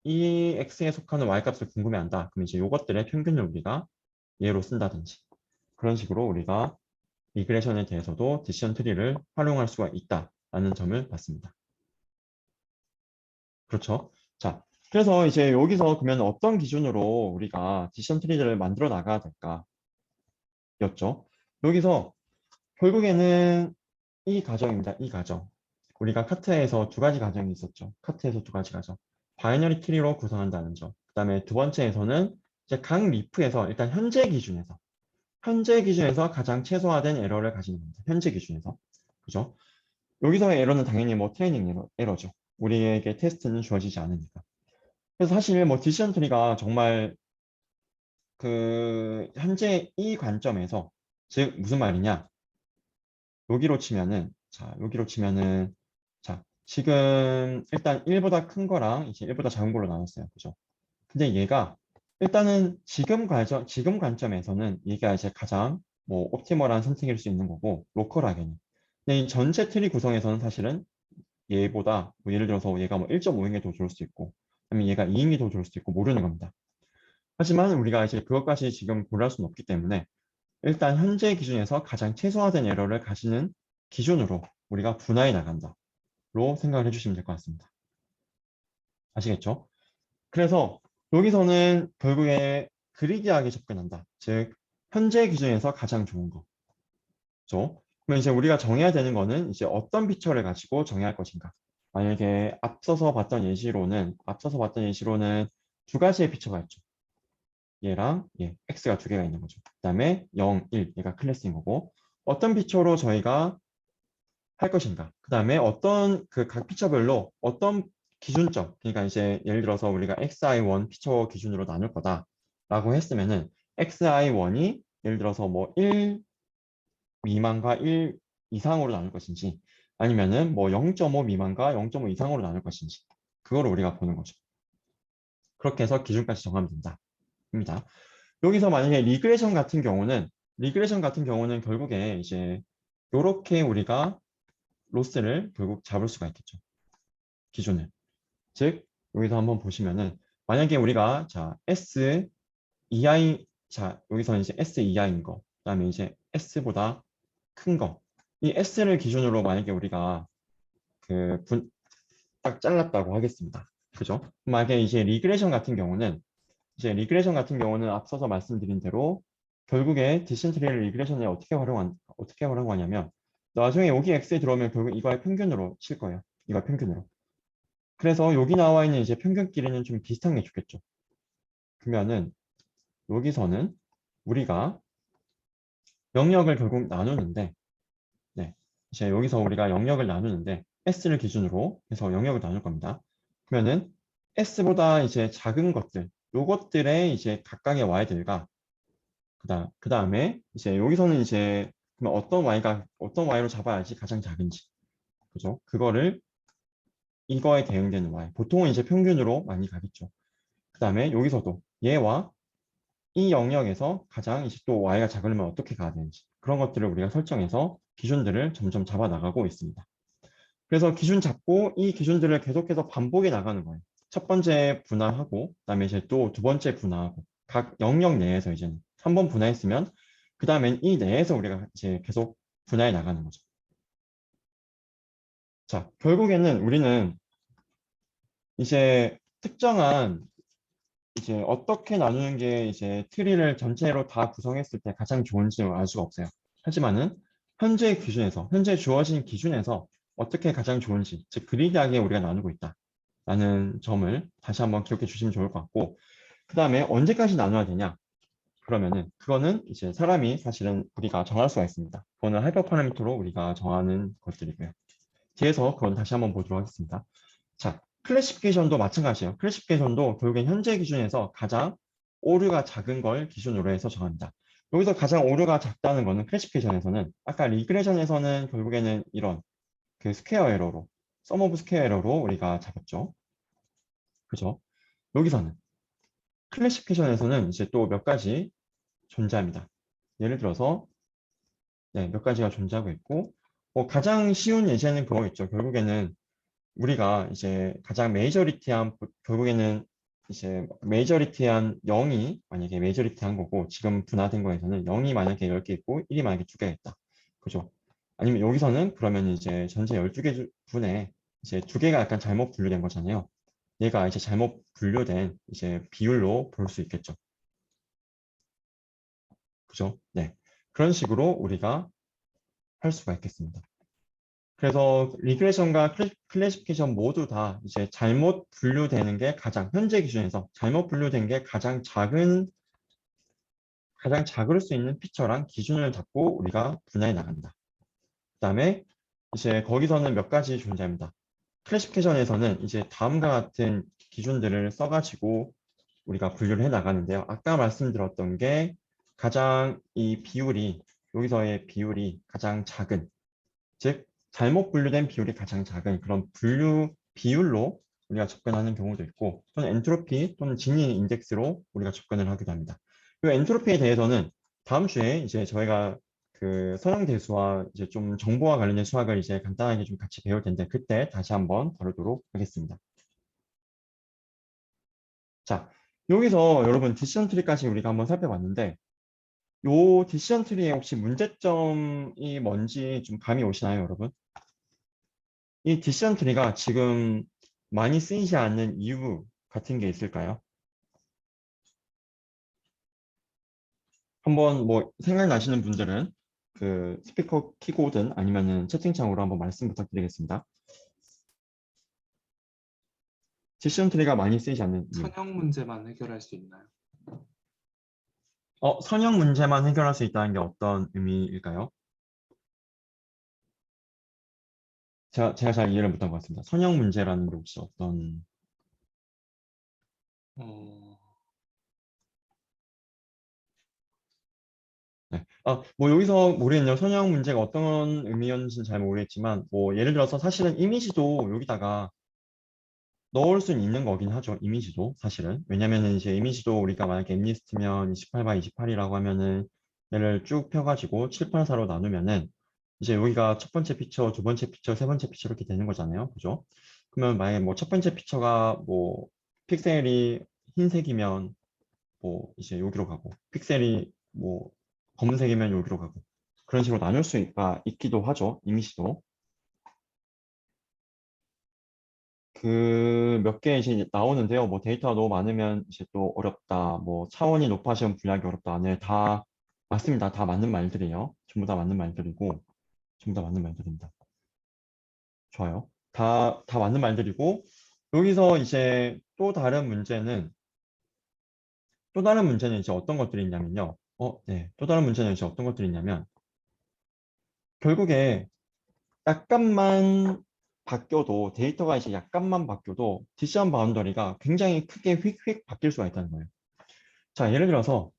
이 x에 속하는 y 값을 궁금해한다. 그럼 이제 요것들의 평균을 우리가 예로 쓴다든지 그런 식으로 우리가 리그레션에 대해서도 디시전 트리를 활용할 수가 있다라는 점을 봤습니다. 그렇죠? 자, 그래서 이제 여기서 그러면 어떤 기준으로 우리가 디시전 트리를 만들어 나가야 될까? 였죠. 여기서 결국에는 이 과정입니다. 이 과정. 우리가 카트에서 두 가지 과정이 있었죠. 카트에서 두 가지 과정. 바이너리 트리로 구성한다는 점. 그 다음에 두 번째에서는 이제 각 리프에서 일단 현재 기준에서 가장 최소화된 에러를 가지는 겁니다. 현재 기준에서. 그죠? 여기서의 에러는 당연히 뭐 트레이닝 에러죠. 우리에게 테스트는 주어지지 않으니까. 그래서 사실 뭐 디시전 트리가 정말 그 현재 이 관점에서 즉 무슨 말이냐? 여기로 치면은 자, 지금 일단 1보다 큰 거랑 이제 1보다 작은 걸로 나눴어요. 그죠? 근데 얘가 일단은 지금 관점에서는 얘가 이제 가장 뭐 옵티멀한 선택일 수 있는 거고 로컬하게는. 근데 이 전체 트리 구성에서는 사실은 얘보다 뭐 예를 들어서 얘가 뭐 1.5인 게 더 좋을 수도 있고 아니면 얘가 2인 게 더 좋을 수도 있고 모르는 겁니다. 하지만 우리가 이제 그것까지 지금 고려할 수는 없기 때문에 일단 현재 기준에서 가장 최소화된 에러를 가지는 기준으로 우리가 분화해 나간다로 생각을 해주시면 될 것 같습니다. 아시겠죠? 그래서 여기서는 결국에 그리디하게 접근한다. 즉 현재 기준에서 가장 좋은 거. 그렇죠? 그러면 이제 우리가 정해야 되는 거는 이제 어떤 피처를 가지고 정해야 할 것인가. 만약에 앞서서 봤던 예시로는 두 가지의 피처가 있죠. 얘랑 얘, x가 두 개가 있는 거죠. 그 다음에 0, 1, 얘가 클래스인 거고 어떤 피처로 저희가 할 것인가. 그 다음에 어떤 그 각 피처별로 어떤 기준점, 그러니까 이제 예를 들어서 우리가 xi1 피처 기준으로 나눌 거다라고 했으면은 xi1이 예를 들어서 뭐 1 미만과 1 이상으로 나눌 것인지 아니면은 뭐 0.5 미만과 0.5 이상으로 나눌 것인지 그거를 우리가 보는 거죠. 그렇게 해서 기준까지 정하면 된다입니다. 여기서 만약에 리그레션 같은 경우는 결국에 이제 이렇게 우리가 로스를 결국 잡을 수가 있겠죠. 기준을. 즉 여기서 한번 보시면은 만약에 우리가 자 S EI 자 여기서는 이제 S EI인 거 그다음에 이제 S보다 큰 거. 이 S를 기준으로 만약에 우리가 딱 잘랐다고 하겠습니다. 그죠? 만약에 이제 리그레션 같은 경우는 앞서서 말씀드린 대로 결국에 디센트리를 리그레션에 어떻게 활용하냐면 나중에 여기 x에 들어오면 결국 이거의 평균으로 칠 거예요. 이거 평균으로. 그래서 여기 나와 있는 이제 평균끼리는 좀 비슷한 게 좋겠죠. 그러면은 여기서는 우리가 영역을 결국 나누는데 네. 이제 여기서 우리가 영역을 나누는데 s를 기준으로 해서 영역을 나눌 겁니다. 그러면은 s보다 이제 작은 것들, 요것들의 이제 각각의 y들과 그다음에 이제 여기서는 이제 그러면 어떤 y로 잡아야지 가장 작은지. 그죠? 그거를 이거에 대응되는 y. 보통은 이제 평균으로 많이 가겠죠. 그다음에 여기서도 얘와 이 영역에서 가장 이제 또 y가 작으려면 어떻게 가야 되는지 그런 것들을 우리가 설정해서 기준들을 점점 잡아 나가고 있습니다. 그래서 기준 잡고 이 기준들을 계속해서 반복해 나가는 거예요. 첫 번째 분할하고 그다음에 이제 또 두 번째 분할하고 각 영역 내에서 이제 한 번 분할했으면 그 다음엔 이 내에서 우리가 이제 계속 분할해 나가는 거죠. 자, 결국에는 우리는 이제 특정한 이제 어떻게 나누는 게 이제 트리를 전체로 다 구성했을 때 가장 좋은지 알 수가 없어요. 하지만은 현재 주어진 기준에서 어떻게 가장 좋은지, 즉 그리드하게 우리가 나누고 있다라는 점을 다시 한번 기억해 주시면 좋을 것 같고, 그 다음에 언제까지 나눠야 되냐? 그러면은 그거는 이제 사람이 사실은 우리가 정할 수가 있습니다. 그거는 하이퍼 파라미터로 우리가 정하는 것들이고요. 뒤에서 그건 다시 한번 보도록 하겠습니다. 자, 클래시피케이션도 마찬가지예요. 클래시피케이션도 결국엔 현재 기준에서 가장 오류가 작은 걸 기준으로 해서 정합니다. 여기서 가장 오류가 작다는 거는 클래시피케이션에서는 아까 리그레션에서는 결국에는 이런 그 스퀘어 에러로 썸 오브 스퀘어 에러로 우리가 잡았죠. 그죠? 여기서는 클래시피케이션에서는 이제 또 몇 가지 존재합니다. 예를 들어서 네, 몇 가지가 존재하고 있고 가장 쉬운 예제는 그거 있죠. 결국에는 우리가 이제 가장 결국에는 이제 메이저리티한 0이 만약에 메이저리티한 거고 지금 분화된 거에서는 0이 만약에 10개 있고 1이 만약에 2개가 있다. 그죠? 아니면 여기서는 그러면 이제 전체 12개 분에 이제 2개가 약간 잘못 분류된 거잖아요. 얘가 이제 잘못 분류된 이제 비율로 볼 수 있겠죠. 그죠? 네. 그런 식으로 우리가 할 수가 있겠습니다. 그래서 리그레션과 클래시피케이션 모두 다 이제 잘못 분류되는 게 현재 기준에서 잘못 분류된 게 가장 작을 수 있는 피처랑 기준을 잡고 우리가 분해해 나간다. 그다음에 이제 거기서는 몇 가지 존재합니다. 클래시피케이션에서는 이제 다음과 같은 기준들을 써가지고 우리가 분류를 해 나가는데요. 아까 말씀드렸던 게 가장 여기서의 비율이 가장 작은, 즉 잘못 분류된 비율이 가장 작은 그런 비율로 우리가 접근하는 경우도 있고 또는 엔트로피 또는 지니 인덱스로 우리가 접근을 하기도 합니다. 이 엔트로피에 대해서는 다음 주에 이제 저희가 그 선형대수와 이제 좀 정보와 관련된 수학을 이제 간단하게 좀 같이 배울 텐데 그때 다시 한번 다루도록 하겠습니다. 자, 여기서 여러분 디시전 트리까지 우리가 한번 살펴봤는데 요 디시전 트리의 혹시 문제점이 뭔지 좀 감이 오시나요, 여러분? 이 디시전 트리가 지금 많이 쓰이지 않는 이유 같은 게 있을까요? 한번 뭐 생각나시는 분들은 그 스피커 키고든 아니면은 채팅창으로 한번 말씀 부탁드리겠습니다. 디시전 트리가 많이 쓰이지 않는 이유. 선형 문제만 해결할 수 있나요? 선형 문제만 해결할 수 있다는 게 어떤 의미일까요? 제가 잘 이해를 못한 것 같습니다. 선형 문제라는 게 혹시 어떤 어, 뭐 여기서 모르겠네요. 선형 문제가 어떤 의미였는지는 잘 모르겠지만, 뭐 예를 들어서 사실은 이미지도 여기다가 넣을 수는 있는 거긴 하죠. 이미지도 사실은. 왜냐면은 이제 이미지도 우리가 만약에 엠리스트면 28 x 28이라고 하면은 얘를 쭉 펴가지고 7, 8, 4로 나누면은 이제 여기가 첫 번째 피처, 두 번째 피처, 세 번째 피처 이렇게 되는 거잖아요. 그죠? 그러면 만약에 뭐 첫 번째 피처가 뭐 픽셀이 흰색이면 뭐 이제 여기로 가고 픽셀이 뭐 검은색이면 여기로 가고 그런 식으로 나눌 수가 있기도 하죠. 이미지도. 그 몇 개 이제 나오는데요. 뭐 데이터가 너무 많으면 이제 또 어렵다. 뭐 차원이 높아지면 분류하기 어렵다. 네, 다 맞습니다. 다 맞는 말들이에요. 전부 다 맞는 말들이고, 전부 다 맞는 말들입니다. 좋아요. 다 맞는 말들이고, 여기서 이제 또 다른 문제는 이제 어떤 것들이 있냐면요. 네. 또 다른 문제는 이제 어떤 것들이 있냐면, 결국에 약간만 바뀌어도, 데이터가 이제 약간만 바뀌어도 디시전 바운더리가 굉장히 크게 휙휙 바뀔 수가 있다는 거예요. 자, 예를 들어서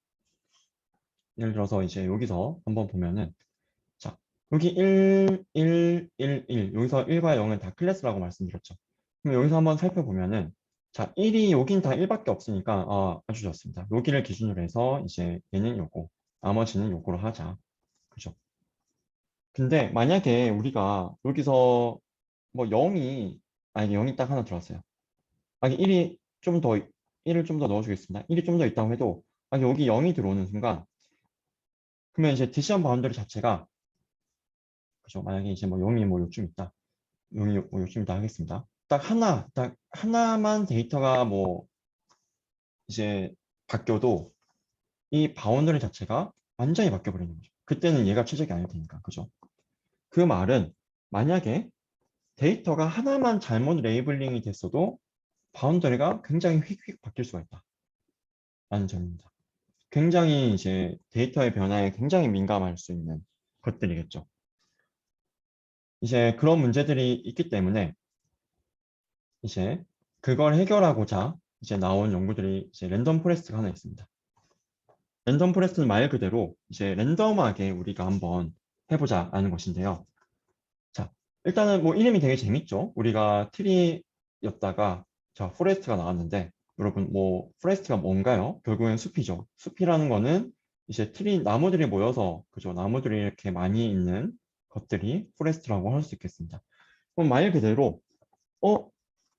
이제 여기서 한번 보면은, 자, 여기 1, 1, 1, 1, 여기서 1과 0은 다 클래스라고 말씀드렸죠. 그럼 여기서 한번 살펴보면은, 자, 1이 여긴 다 1밖에 없으니까, 아주 좋습니다. 여기를 기준으로 해서 이제 얘는 요거, 나머지는 요거로 하자. 그죠? 근데 만약에 우리가 여기서 뭐 0이, 아니 0이 딱 하나 들어왔어요. 아니 1이 좀 더, 1을 좀 더 넣어주겠습니다. 1이 좀 더 있다고 해도, 아니 여기 0이 들어오는 순간, 그러면 이제 디시전 바운더리 자체가 그죠? 만약에 이제 뭐 0이 뭐 요쯤 있다. 0이 뭐 요쯤 있다 하겠습니다. 딱 하나만 데이터가 뭐 이제 바뀌어도 이 바운더리 자체가 완전히 바뀌어버리는 거죠. 그때는 얘가 최적이 아닐 테니까. 그죠? 그 말은 만약에 데이터가 하나만 잘못 레이블링이 됐어도 바운더리가 굉장히 휙휙 바뀔 수가 있다. 라는 점입니다. 굉장히 이제 데이터의 변화에 굉장히 민감할 수 있는 것들이겠죠. 이제 그런 문제들이 있기 때문에 이제 그걸 해결하고자 이제 나온 연구들이 이제 랜덤 포레스트가 하나 있습니다. 랜덤 포레스트는 말 그대로 이제 랜덤하게 우리가 한번 해보자라는 것인데요. 자, 일단은 뭐 이름이 되게 재밌죠. 우리가 트리였다가 자, 포레스트가 나왔는데 여러분 뭐 포레스트가 뭔가요? 결국엔 숲이죠. 숲이라는 거는 이제 트리 나무들이 모여서 그죠? 나무들이 이렇게 많이 있는 것들이 포레스트라고 할 수 있겠습니다. 그럼 말 그대로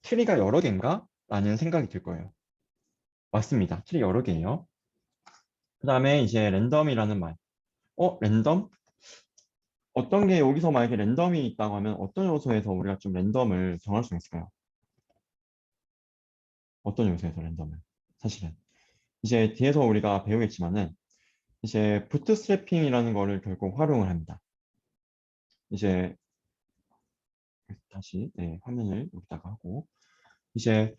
트리가 여러 개인가? 라는 생각이 들 거예요. 맞습니다. 트리 여러 개예요. 그 다음에 이제 랜덤이라는 말. 랜덤? 어떤 게 여기서 만약에 랜덤이 있다고 하면 어떤 요소에서 우리가 좀 랜덤을 정할 수 있을까요? 어떤 요소에서 랜덤을? 사실은. 이제 뒤에서 우리가 배우겠지만은 이제 부트스트래핑이라는 거를 결국 활용을 합니다. 이제 다시 네, 화면을 여기다가 하고 이제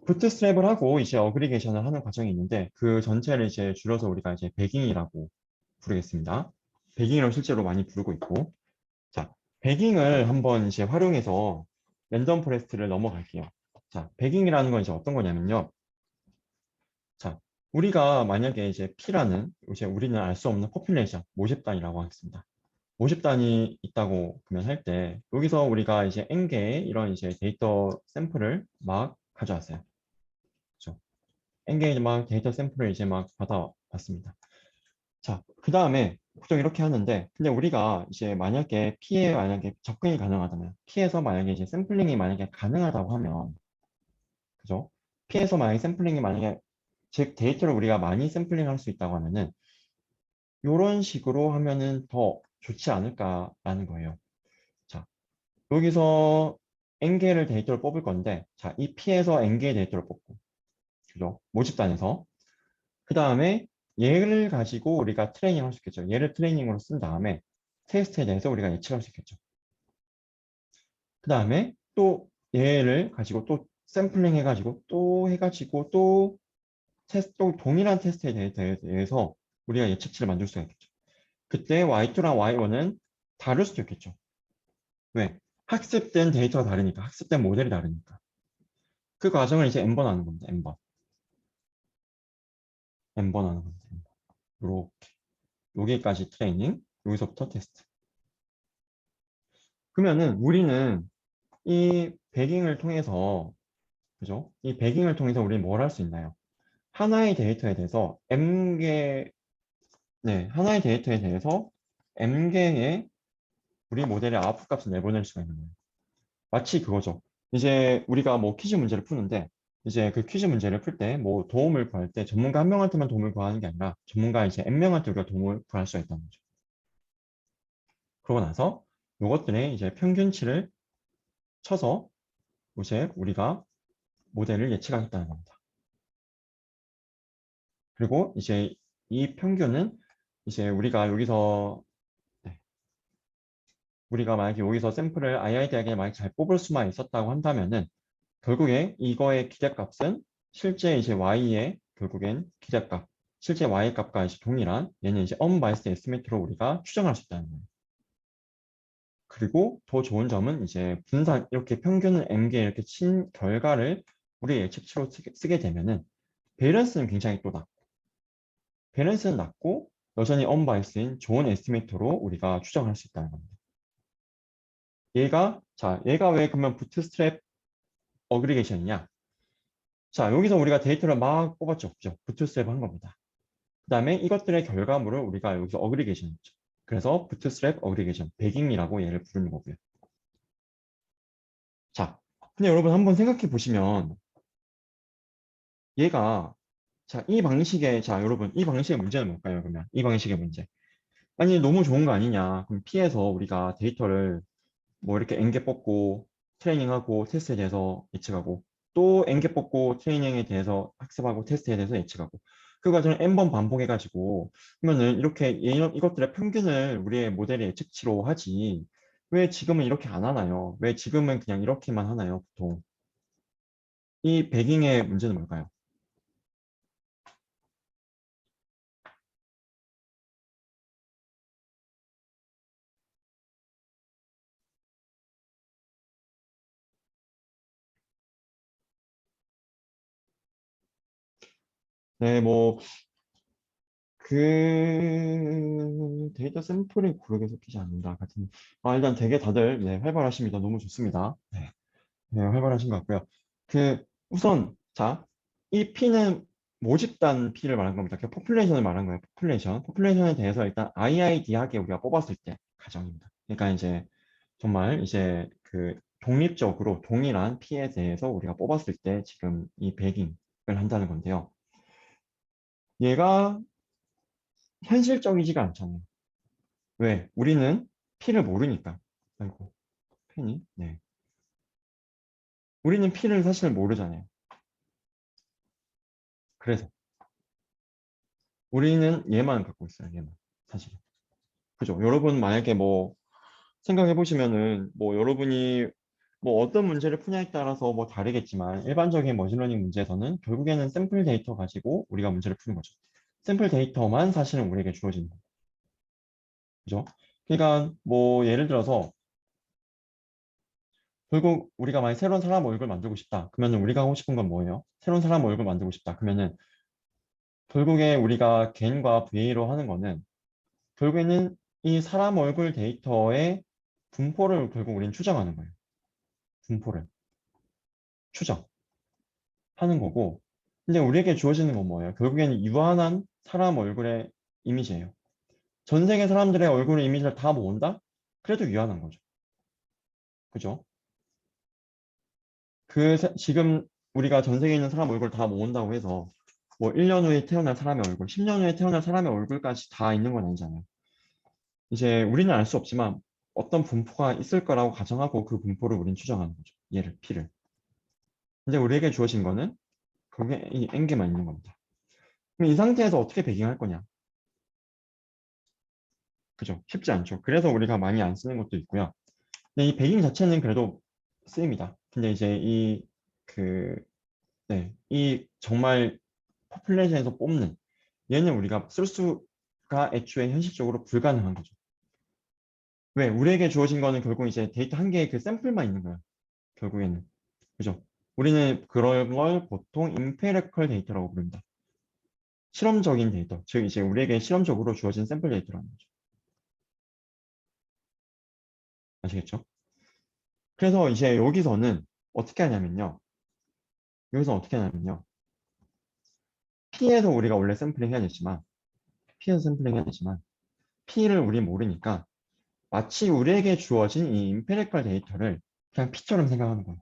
부트스트랩을 하고 이제 어그리게이션을 하는 과정이 있는데 그 전체를 이제 줄여서 우리가 이제 배깅이라고 부르겠습니다. 배깅이라고 실제로 많이 부르고 있고 자, 배깅을 한번 이제 활용해서 랜덤 포레스트를 넘어갈게요. 자, 배깅이라는 건 이제 어떤 거냐면요. 자, 우리가 만약에 이제 P라는 이제 우리는 알 수 없는 포퓰레이션 모집단이라고 하겠습니다. 모집단이 있다고 그러면 할 때 여기서 우리가 이제 N개의 이런 이제 데이터 샘플을 막 가져왔어요. 그렇죠? N개의 막 데이터 샘플을 이제 막 받아봤습니다. 자, 그 다음에 보통 이렇게 하는데, 근데 우리가 이제 만약에 P에 만약에 접근이 가능하다면, P에서 만약에 이제 샘플링이 만약에 가능하다고 하면, 그죠? P에서 만약에 샘플링이 만약에, 즉 데이터를 우리가 많이 샘플링 할 수 있다고 하면은, 이런 식으로 하면은 더 좋지 않을까라는 거예요. 자, 여기서 N개를 데이터를 뽑을 건데, 자, 이 P에서 N개의 데이터를 뽑고, 그죠? 모집단에서. 그 다음에 얘를 가지고 우리가 트레이닝 할 수 있겠죠. 얘를 트레이닝으로 쓴 다음에 테스트에 대해서 우리가 예측할 수 있겠죠. 그 다음에 또 얘를 가지고 또 샘플링 해가지고 또 해가지고 또 또 동일한 테스트에 대해서 우리가 예측치를 만들 수가 있겠죠. 그때 Y2랑 Y1은 다를 수도 있겠죠. 왜? 학습된 데이터가 다르니까. 학습된 모델이 다르니까. 그 과정을 이제 N번 하는 겁니다. N번. N번 하는 겁니다. 이렇게. 여기까지 트레이닝, 여기서부터 테스트. 그러면은 우리는 이 배깅을 통해서, 그죠? 이 배깅을 통해서 우리는 뭘 할 수 있나요? 하나의 데이터에 대해서 하나의 데이터에 대해서 m개의 우리 모델의 아웃풋 값을 내보낼 수가 있는 거예요. 마치 그거죠. 이제 우리가 뭐 퀴즈 문제를 푸는데, 이제 그 퀴즈 문제를 풀 때 뭐 도움을 구할 때 전문가 한 명한테만 도움을 구하는 게 아니라 전문가 이제 n명한테 우리가 도움을 구할 수가 있다는 거죠. 그러고 나서 이것들의 이제 평균치를 쳐서 이제 우리가 모델을 예측하겠다는 겁니다. 그리고 이제 이 평균은 이제 우리가 여기서 우리가 만약에 여기서 샘플을 II대학에 만약 잘 뽑을 수만 있었다고 한다면은 결국에 이거의 기대값은 실제 이제 Y의 결국엔 기대값, 실제 Y 값과 이제 동일한 얘는 이제 unbiased estimate로 우리가 추정할 수 있다는 거예요. 그리고 더 좋은 점은 이제 분산 이렇게 평균을 m개 이렇게 친 결과를 우리 예측치로 쓰게 되면은 밸런스는 굉장히 또 낮고 밸런스는 낮고 여전히 unbiased인 좋은 에스티메이터로 우리가 추정할 수 있다는 겁니다. 얘가 왜 그러면 부트스트랩 어그리게이션이냐? 자, 여기서 우리가 데이터를 막 뽑았죠. 그죠? 부트스트랩 한 겁니다. 그 다음에 이것들의 결과물을 우리가 여기서 어그리게이션 했죠. 그래서 부트스트랩 어그리게이션, 배깅이라고 얘를 부르는 거고요. 자, 근데 여러분 한번 생각해 보시면 얘가 자, 여러분 이 방식의 문제는 뭘까요? 그러면 이 방식의 문제. 아니, 너무 좋은 거 아니냐? 그럼 P에서 우리가 데이터를 뭐 이렇게 n개 뽑고 트레이닝하고 테스트에 대해서 예측하고 또 n개 뽑고 트레이닝에 대해서 학습하고 테스트에 대해서 예측하고 그 과정을 n번 반복해가지고 그러면은 이렇게 이것들의 평균을 우리의 모델의 예측치로 하지 왜 지금은 이렇게 안 하나요? 왜 지금은 그냥 이렇게만 하나요? 보통 이 배깅의 문제는 뭘까요? 네, 뭐 그 데이터 샘플이 고르게 섞이지 않는다 같은 일단 되게 다들 활발하십니다. 너무 좋습니다. 활발하신 것 같고요. 우선 이 P는 모집단 P를 말한 겁니다. 그 포퓰레이션을 말한 거예요. 포퓰레이션에 대해서 일단 IID하게 우리가 뽑았을 때 가정입니다. 그러니까 이제 정말 이제 그 독립적으로 동일한 P에 대해서 우리가 뽑았을 때 지금 이 배깅을 한다는 건데요. 얘가 현실적이지가 않잖아요. 왜? 우리는 P를 모르니까. 아이고, 펜이? 네. 우리는 P를 사실 모르잖아요. 그래서 우리는 얘만 갖고 있어요. 얘만. 사실. 그죠? 여러분 만약에 뭐 생각해 보시면은 뭐 여러분이 뭐 어떤 문제를 푸냐에 따라서 뭐 다르겠지만 일반적인 머신러닝 문제에서는 결국에는 샘플 데이터 가지고 우리가 문제를 푸는 거죠. 샘플 데이터만 사실은 우리에게 주어지는 거죠. 그죠? 그러니까 뭐 예를 들어서 결국 우리가 만약 새로운 사람 얼굴 만들고 싶다. 그러면 우리가 하고 싶은 건 뭐예요? 새로운 사람 얼굴 만들고 싶다. 그러면은 결국에 우리가 개인과 VA로 하는 거는 결국에는 이 사람 얼굴 데이터의 분포를 결국 우리는 추정하는 거예요. 분포를 추정하는 거고 근데 우리에게 주어지는 건 뭐예요? 결국에는 유한한 사람 얼굴의 이미지예요. 전 세계 사람들의 얼굴 이미지를 다 모은다? 그래도 유한한 거죠. 그죠? 지금 우리가 전 세계에 있는 사람 얼굴 다 모은다고 해서 뭐 1년 후에 태어날 사람의 얼굴, 10년 후에 태어날 사람의 얼굴까지 다 있는 건 아니잖아요. 이제 우리는 알 수 없지만 어떤 분포가 있을 거라고 가정하고 그 분포를 우리는 추정하는 거죠. 얘를, P를. 근데 우리에게 주어진 거는 그게 이 n개만 있는 겁니다. 그럼 이 상태에서 어떻게 배깅할 거냐? 그죠? 쉽지 않죠. 그래서 우리가 많이 안 쓰는 것도 있고요. 근데 이 배깅 자체는 그래도 쓰입니다. 근데 이제 이 정말 포퓰레이션에서 뽑는 얘는 우리가 쓸 수가 애초에 현실적으로 불가능한 거죠. 왜? 우리에게 주어진 거는 결국 이제 데이터 한 개의 그 샘플만 있는 거야. 결국에는. 그죠? 우리는 그런 걸 보통 임페리컬 데이터라고 부릅니다. 실험적인 데이터, 즉 이제 우리에게 실험적으로 주어진 샘플 데이터라는 거죠. 아시겠죠? 그래서 이제 여기서는 어떻게 하냐면요. P에서 우리가 원래 샘플링 해야 되지만, P를 우리 모르니까 마치 우리에게 주어진 이 임페리컬 데이터를 그냥 P처럼 생각하는 거예요.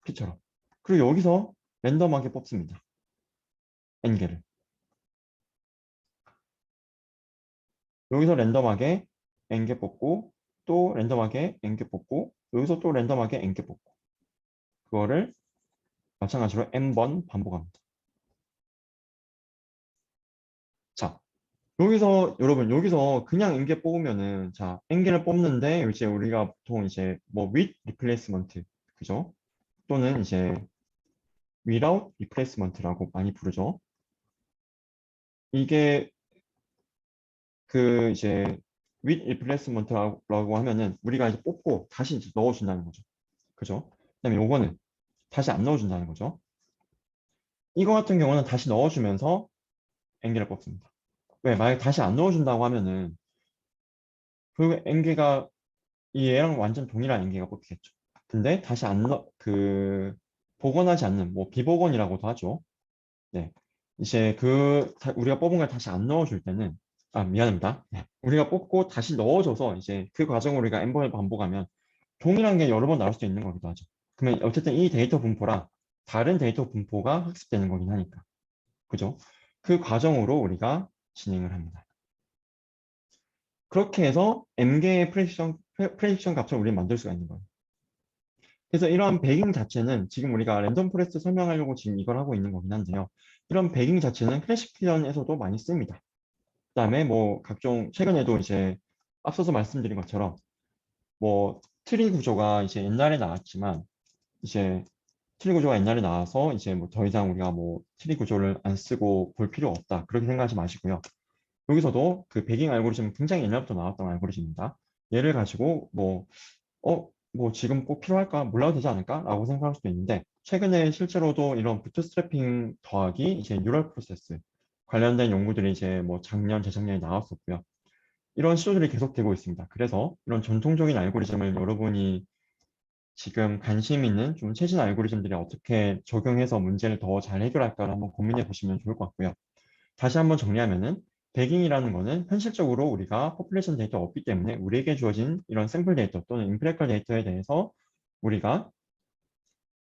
P처럼. 그리고 여기서 랜덤하게 뽑습니다. N개를. 여기서 랜덤하게 N개 뽑고, 또 랜덤하게 N개 뽑고, 여기서 또 랜덤하게 N개 뽑고. 그거를 마찬가지로 N번 반복합니다. 자, 여기서 그냥 N개 뽑으면은, 자, N개를 뽑는데, 이제 우리가 보통 이제 뭐 with replacement, 그죠? 또는 이제 without replacement라고 많이 부르죠. 이게 그 이제 with replacement라고 하면은 우리가 이제 뽑고 다시 이제 넣어준다는 거죠. 그죠? 그다음에 요거는 다시 안 넣어준다는 거죠. 이거 같은 경우는 다시 넣어주면서 N개를 뽑습니다. 왜? 만약에 다시 안 넣어준다고 하면은 그 N개가 이 얘랑 완전 동일한 N개가 뽑히겠죠. 근데 다시 복원하지 않는, 뭐 비복원이라고도 하죠. 네. 이제 우리가 뽑은 걸 다시 안 넣어줄 때는, 미안합니다. 네. 우리가 뽑고 다시 넣어줘서 이제 그 과정을 우리가 n번을 반복하면 동일한 게 여러 번 나올 수 있는 거기도 하죠. 그러면 어쨌든 이 데이터 분포랑 다른 데이터 분포가 학습되는 거긴 하니까. 그죠? 그 과정으로 우리가 진행을 합니다. 그렇게 해서 n개의 프레디션 값을 우리는 만들 수가 있는 거예요. 그래서 이러한 배깅 자체는 지금 우리가 랜덤 포레스트 설명하려고 지금 이걸 하고 있는 거긴 한데요. 이런 배깅 자체는 클래시피케이션에서도 많이 씁니다. 그다음에 뭐 각종 최근에도 이제 앞서서 말씀드린 것처럼 뭐 트리 구조가 이제 옛날에 나왔지만 이제 트리 구조가 옛날에 나와서 이제 뭐 더 이상 우리가 뭐 트리 구조를 안 쓰고 볼 필요 없다 그렇게 생각하지 마시고요. 여기서도 그 배깅 알고리즘은 굉장히 옛날부터 나왔던 알고리즘입니다. 얘를 가지고 뭐 지금 꼭 필요할까? 몰라도 되지 않을까? 라고 생각할 수도 있는데 최근에 실제로도 이런 부트스트래핑 더하기 이제 뉴럴 프로세스 관련된 연구들이 이제 뭐 작년, 재작년에 나왔었고요. 이런 시도들이 계속되고 있습니다. 그래서 이런 전통적인 알고리즘을 여러분이 지금 관심 있는 좀 최신 알고리즘들이 어떻게 적용해서 문제를 더 잘 해결할까를 한번 고민해 보시면 좋을 것 같고요. 다시 한번 정리하면은 배깅이라는 거는 현실적으로 우리가 포퓰레이션 데이터가 없기 때문에 우리에게 주어진 이런 샘플 데이터 또는 임페리컬 데이터에 대해서 우리가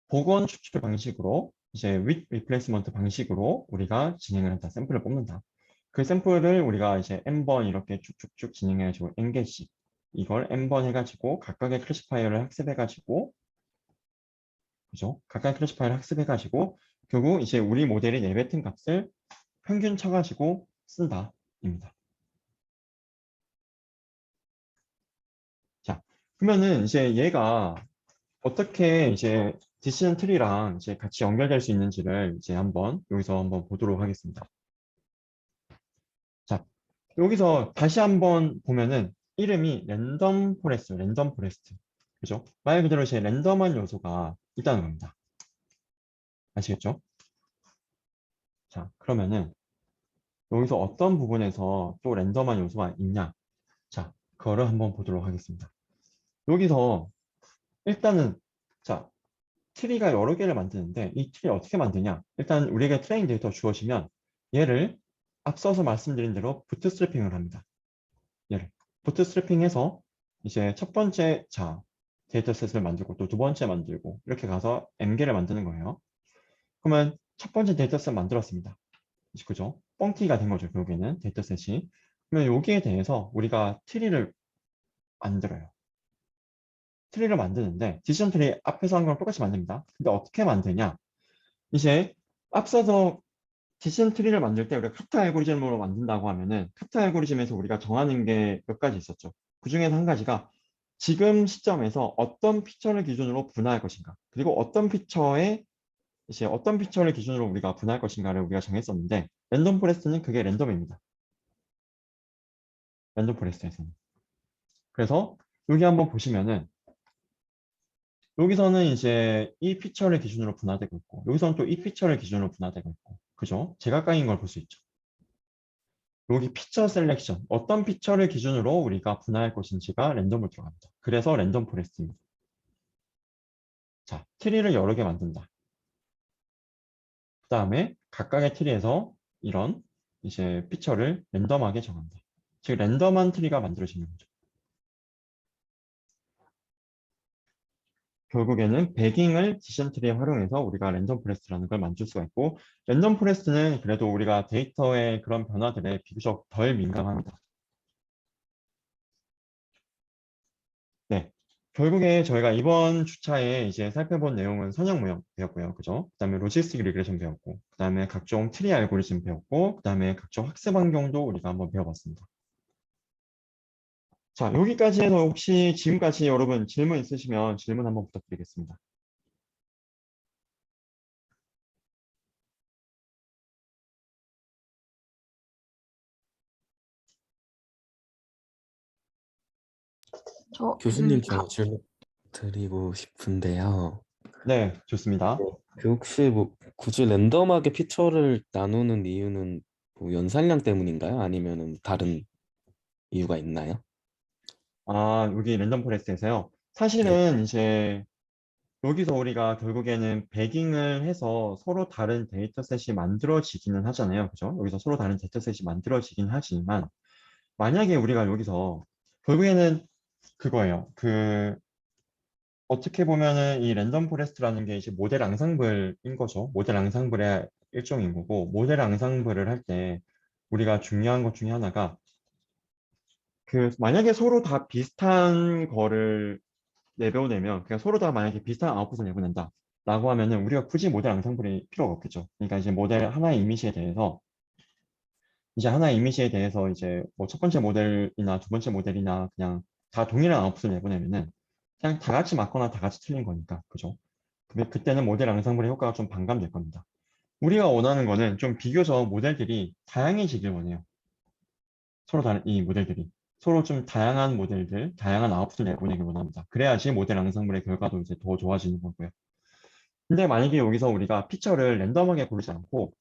복원 추출 방식으로 이제 with replacement 방식으로 우리가 진행을 한다. 샘플을 뽑는다. 그 샘플을 우리가 이제 n번 이렇게 쭉쭉쭉 진행해가지고 n개씩 이걸 n번 해가지고 각각의 클래시파이어를 학습해가지고 그죠? 각각의 클래시파이어를 학습해가지고 결국 이제 우리 모델이 내뱉은 값을 평균 쳐가지고 쓴다. 입니다. 자, 그러면은 이제 얘가 어떻게 이제 디시전 트리랑 이제 같이 연결될 수 있는지를 이제 여기서 한번 보도록 하겠습니다. 자, 여기서 다시 한번 보면은 이름이 랜덤 포레스트. 그죠? 말 그대로 이제 랜덤한 요소가 있다는 겁니다. 아시겠죠? 자, 그러면은 여기서 어떤 부분에서 또 랜덤한 요소가 있냐? 자, 그거를 한번 보도록 하겠습니다. 여기서 일단은 자, 트리가 여러 개를 만드는데 이 트리 어떻게 만드냐? 일단 우리에게 트레인 데이터 주어지면 얘를 앞서서 말씀드린 대로 부트스트래핑을 합니다. 얘를 부트스트래핑해서 이제 첫 번째 데이터셋을 만들고 또 두 번째 만들고 이렇게 가서 m개를 만드는 거예요. 그러면 첫 번째 데이터셋 만들었습니다. 그죠? 뻥튀기가 된 거죠. 결국에는 데이터셋이. 그러면 여기에 대해서 우리가 트리를 만들어요. 트리를 만드는데 디시전 트리 앞에서 한 거랑 똑같이 만듭니다. 근데 어떻게 만드냐? 이제 앞서서 디시전 트리를 만들 때 우리가 카트 알고리즘으로 만든다고 하면은 카트 알고리즘에서 우리가 정하는 게 몇 가지 있었죠. 그 중에서 한 가지가 지금 시점에서 어떤 피처를 기준으로 분할할 것인가, 그리고 어떤 피처를 기준으로 우리가 분할할 것인가를 우리가 정했었는데 랜덤 포레스트는 그게 랜덤입니다. 랜덤 포레스트에서는. 그래서 여기 한번 보시면은 여기서는 이제 이 피처를 기준으로 분할되고 있고 여기서는 또 이 피처를 기준으로 분할되고 있고 그죠? 제각각인 걸 볼 수 있죠. 여기 피처 셀렉션, 어떤 피처를 기준으로 우리가 분할할 것인지가 랜덤으로 들어갑니다. 그래서 랜덤 포레스트입니다. 자, 트리를 여러 개 만든다. 그 다음에 각각의 트리에서 이런 이제 피처를 랜덤하게 정한다. 즉 랜덤한 트리가 만들어지는 거죠. 결국에는 배깅을 디션 트리에 활용해서 우리가 랜덤 포레스트라는 걸 만들 수가 있고, 랜덤 포레스트는 그래도 우리가 데이터의 그런 변화들에 비교적 덜 민감합니다. 네. 결국에 저희가 이번 주차에 이제 살펴본 내용은 선형 모형 배웠고요. 그죠? 그 다음에 로지스틱 리그레션 배웠고, 그 다음에 각종 트리 알고리즘 배웠고, 그 다음에 각종 학습 환경도 우리가 한번 배워봤습니다. 자, 여기까지 해서 혹시 지금까지 여러분 질문 있으시면 질문 한번 부탁드리겠습니다. 저 교수님, 저 질문 드리고 싶은데요. 네, 좋습니다. 그 혹시 뭐 굳이 랜덤하게 피처를 나누는 이유는 뭐 연산량 때문인가요? 아니면은 다른 이유가 있나요? 아, 여기 랜덤 포레스트에서요. 네. 사실은 이제 여기서 우리가 결국에는 배깅을 해서 서로 다른 데이터셋이 만들어지기는 하잖아요. 그죠? 여기서 서로 다른 데이터셋이 만들어지긴 하지만, 만약에 우리가 여기서 결국에는 그거예요. 어떻게 보면은 이 랜덤 포레스트라는 게 이제 모델 앙상블인 거죠. 모델 앙상블의 일종인 거고, 모델 앙상블을 할 때 우리가 중요한 것 중에 하나가 만약에 서로 다 비슷한 거를 내보내면, 그냥 서로 다 만약에 비슷한 아웃풋을 내보낸다 라고 하면은 우리가 굳이 모델 앙상블이 필요가 없겠죠. 그러니까 이제 모델 하나의 이미지에 대해서 이제 뭐 첫 번째 모델이나 두 번째 모델이나 그냥 다 동일한 아웃풋을 내보내면은 그냥 다 같이 맞거나 다 같이 틀린 거니까. 그죠? 근데 그때는 모델 앙상블의 효과가 좀 반감될 겁니다. 우리가 원하는 거는 좀 비교적 모델들이 다양해지길 원해요. 서로 다른 이 모델들이. 서로 좀 다양한 모델들, 다양한 아웃풋을 내보내길 원합니다. 그래야지 모델 앙상블의 결과도 이제 더 좋아지는 거고요. 근데 만약에 여기서 우리가 피처를 랜덤하게 고르지 않고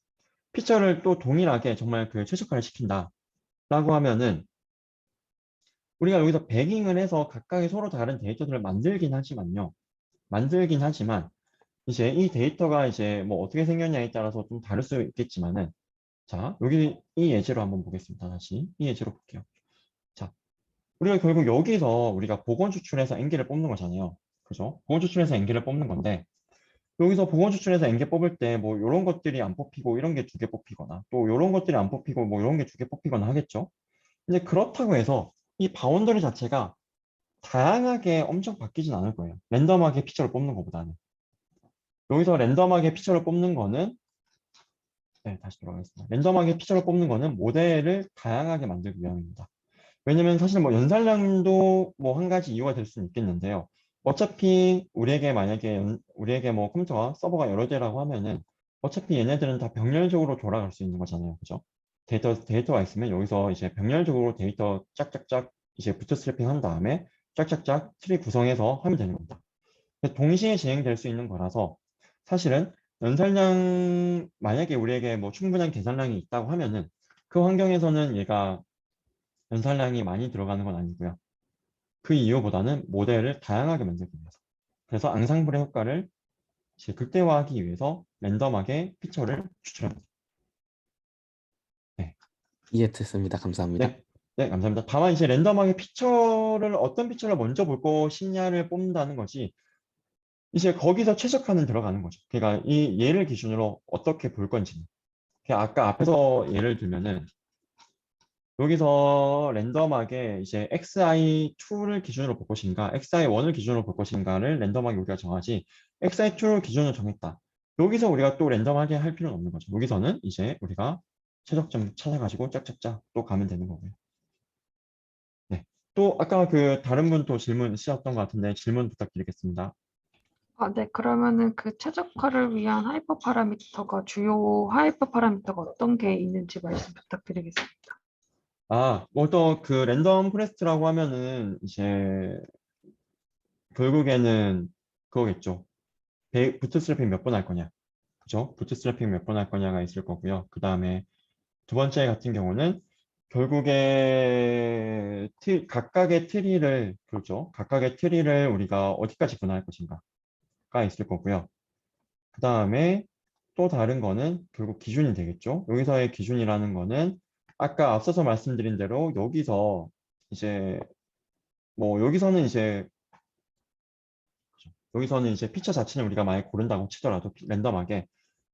피처를 또 동일하게 정말 최적화를 시킨다 라고 하면은 우리가 여기서 배깅을 해서 각각의 서로 다른 데이터들을 만들긴 하지만 이제 이 데이터가 이제 뭐 어떻게 생겼냐에 따라서 좀 다를 수 있겠지만은, 자, 여기 이 예제로 한번 보겠습니다. 다시 이 예제로 볼게요. 자, 우리가 결국 여기서 우리가 복원 추출해서 N개를 뽑는 거잖아요. 그죠? 복원 추출해서 N개를 뽑는 건데, 여기서 복원 추출해서 N개 뽑을 때 뭐 이런 것들이 안 뽑히고 이런 게 두 개 뽑히거나 또 이런 것들이 안 뽑히고 뭐 이런 게 두 개 뽑히거나 하겠죠. 근데 그렇다고 해서 이 바운더리 자체가 다양하게 엄청 바뀌진 않을 거예요. 랜덤하게 피처를 뽑는 것보다는. 여기서 랜덤하게 피처를 뽑는 거는, 네, 다시 돌아가겠습니다. 랜덤하게 피처를 뽑는 거는 모델을 다양하게 만들기 위함입니다. 왜냐면 사실 뭐 연산량도 뭐 한 가지 이유가 될 수는 있겠는데요. 어차피 우리에게 뭐 컴퓨터가 서버가 여러 대라고 하면은 어차피 얘네들은 다 병렬적으로 돌아갈 수 있는 거잖아요. 그죠? 데이터가 있으면 여기서 이제 병렬적으로 데이터 짝짝짝 이제 부트스트래핑 한 다음에 짝짝짝 트리 구성해서 하면 되는 겁니다. 동시에 진행될 수 있는 거라서 사실은 연산량 만약에 우리에게 뭐 충분한 계산량이 있다고 하면은 그 환경에서는 얘가 연산량이 많이 들어가는 건 아니고요. 그 이유보다는 모델을 다양하게 만들기 위해서. 그래서 앙상블의 효과를 이제 극대화하기 위해서 랜덤하게 피처를 추출합니다. 네. 이해됐습니다. 감사합니다. 네. 네, 감사합니다. 다만 이제 랜덤하게 어떤 피처를 먼저 볼 것이냐를 뽑는다는 거지, 이제 거기서 최적화는 들어가는 거죠. 그러니까 이 얘를 기준으로 어떻게 볼 건지. 아까 앞에서 예를 들면은 여기서 랜덤하게 이제 XI2를 기준으로 볼 것인가, XI1을 기준으로 볼 것인가를 랜덤하게 우리가 정하지, XI2를 기준으로 정했다. 여기서 우리가 또 랜덤하게 할 필요는 없는 거죠. 여기서는 이제 우리가 최적점 찾아가지고 짝짝짝 또 가면 되는 거고요. 네. 또 아까 다른 분 또 질문 있으셨던 것 같은데 질문 부탁드리겠습니다. 네, 그러면은 그 최적화를 위한 하이퍼 파라미터가 주요 하이퍼 파라미터가 어떤 게 있는지 말씀 부탁드리겠습니다. 뭐 또 랜덤 포레스트라고 하면은 이제 결국에는 그거겠죠. 부트스트래핑 몇 번 할 거냐. 그죠? 부트스트래핑 몇 번 할 거냐가 있을 거고요. 그 다음에 두 번째 같은 경우는 결국에 각각의 트리를, 그렇죠? 각각의 트리를 우리가 어디까지 분할할 것인가가 있을 거고요. 그 다음에 또 다른 거는 결국 기준이 되겠죠. 여기서의 기준이라는 거는 아까 앞서서 말씀드린 대로 여기서 이제 뭐 여기서는 이제 피처 자체는 우리가 만약 고른다고 치더라도 랜덤하게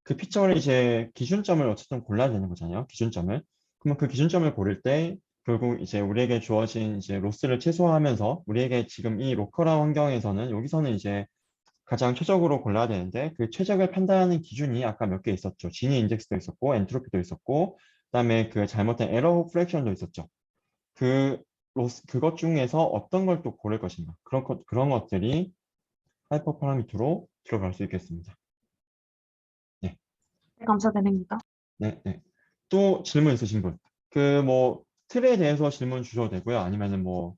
그 피처를 이제 기준점을 어쨌든 골라야 되는 거잖아요. 기준점을. 그러면 그 기준점을 고를 때 결국 이제 우리에게 주어진 이제 로스를 최소화하면서 우리에게 지금 이 로컬한 환경에서는 여기서는 이제 가장 최적으로 골라야 되는데 그 최적을 판단하는 기준이 아까 몇 개 있었죠. 지니 인덱스도 있었고 엔트로피도 있었고 그다음에 그 잘못된 에러 프랙션도 있었죠. 그것 중에서 어떤 걸 또 고를 것인가. 그런 것들이 하이퍼 파라미터로 들어갈 수 있겠습니다. 네, 네, 감사드립니다. 네, 네. 또 질문 있으신 분? 그 뭐 틀에 대해서 질문 주셔도 되고요. 아니면은 뭐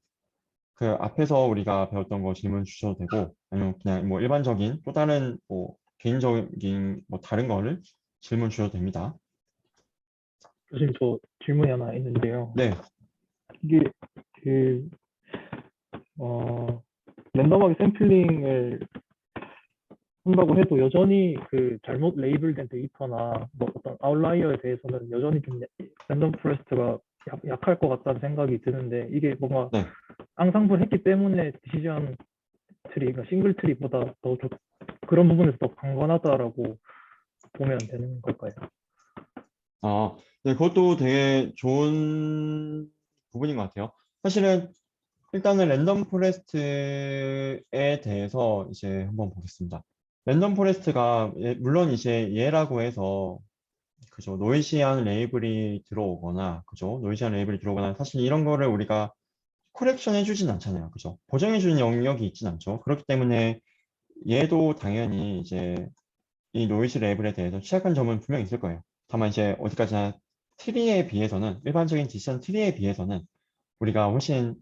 그 앞에서 우리가 배웠던 거 질문 주셔도 되고, 아니면 그냥 뭐 일반적인 또 다른 뭐 개인적인 뭐 다른 거를 질문 주셔도 됩니다. 교수님, 저 질문이 하나 있는데요. 네, 이게 그 랜덤하게 샘플링을 한다고 해도 여전히 그 잘못 레이블된 데이터나 뭐 어떤 아웃라이어에 대해서는 여전히 좀 랜덤 포레스트가 약할 것 같다는 생각이 드는데, 이게 뭔가 네. 앙상블 했기 때문에 디시전 트리, 그러니까 싱글 트리보다 더 그런 부분에서 더 강건하다라고 보면 되는 걸까요? 아, 네, 그것도 되게 좋은 부분인 것 같아요. 사실은 일단은 랜덤 포레스트에 대해서 이제 한번 보겠습니다. 랜덤 포레스트가 물론 이제 얘라고 해서 그죠, 노이시한 레이블이 들어오거나 그죠, 노이시한 레이블이 들어오거나 사실 이런 거를 우리가 코렉션 해주진 않잖아요. 그죠, 보정해주는 영역이 있진 않죠. 그렇기 때문에 얘도 당연히 이제 이 노이즈 레이블에 대해서 취약한 점은 분명히 있을 거예요. 다만 이제 어디까지나 트리에 비해서는 일반적인 디시전 트리에 비해서는 우리가 훨씬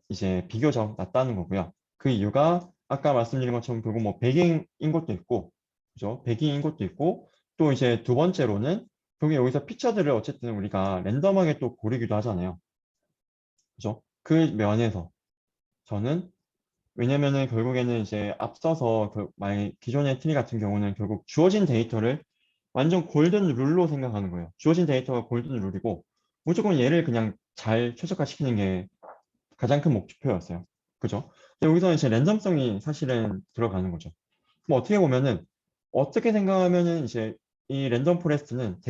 이제 비교적 낮다는 거고요. 그 이유가 아까 말씀드린 것처럼 결국 뭐 배깅인 것도 있고, 그죠? 배깅인 것도 있고, 또 이제 두 번째로는 결국 여기서 피처들을 어쨌든 우리가 랜덤하게 또 고르기도 하잖아요. 그죠? 그 면에서 저는 왜냐면은 결국에는 이제 앞서서 만약 기존의 트리 같은 경우는 결국 주어진 데이터를 완전 골든 룰로 생각하는 거예요. 주어진 데이터가 골든 룰이고 무조건 얘를 그냥 잘 최적화시키는 게 가장 큰 목표였어요. 그죠? 근데 여기서는 이제 랜덤성이 사실은 들어가는 거죠. 뭐 어떻게 보면은 어떻게 생각하면은 이제 이 랜덤 포레스트는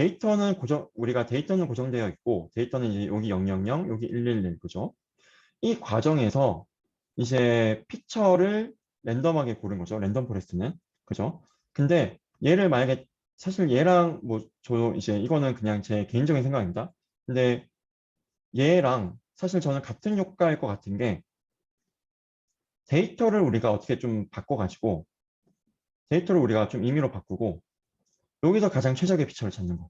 우리가 데이터는 고정되어 있고 데이터는 이제 여기 000, 여기 111, 그죠? 이 과정에서 이제 피처를 랜덤하게 고른 거죠. 랜덤 포레스트는. 그죠? 근데 얘를 만약에 사실 얘랑 뭐 저 이제 이거는 그냥 제 개인적인 생각입니다. 근데 얘랑 사실 저는 같은 효과일 것 같은 게 데이터를 우리가 어떻게 좀 바꿔가지고 데이터를 우리가 좀 임의로 바꾸고 여기서 가장 최적의 피처를 찾는 거.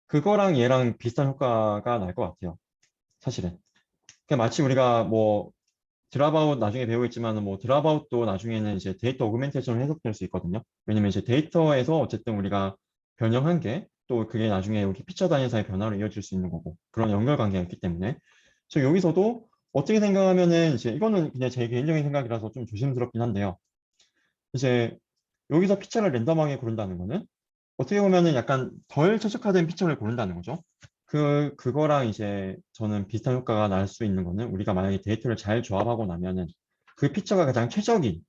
그거랑 얘랑 비슷한 효과가 날 것 같아요. 사실은. 그냥 마치 우리가 뭐 드랍아웃 나중에 배우겠지만 뭐 드랍아웃도 나중에는 이제 데이터 오그멘테이션으로 해석될 수 있거든요. 왜냐면 이제 데이터에서 어쨌든 우리가 변형한 게 또 그게 나중에 우리 피처 단위에서의 변화로 이어질 수 있는 거고 그런 연결관계가 있기 때문에 저 여기서도 어떻게 생각하면은 이제 이거는 그냥 제 개인적인 생각이라서 좀 조심스럽긴 한데요. 이제 여기서 피처를 랜덤하게 고른다는 거는 어떻게 보면은 약간 덜 최적화된 피처를 고른다는 거죠. 그거랑 이제 저는 비슷한 효과가 날 수 있는 거는 우리가 만약에 데이터를 잘 조합하고 나면은 그 피처가 가장 최적인,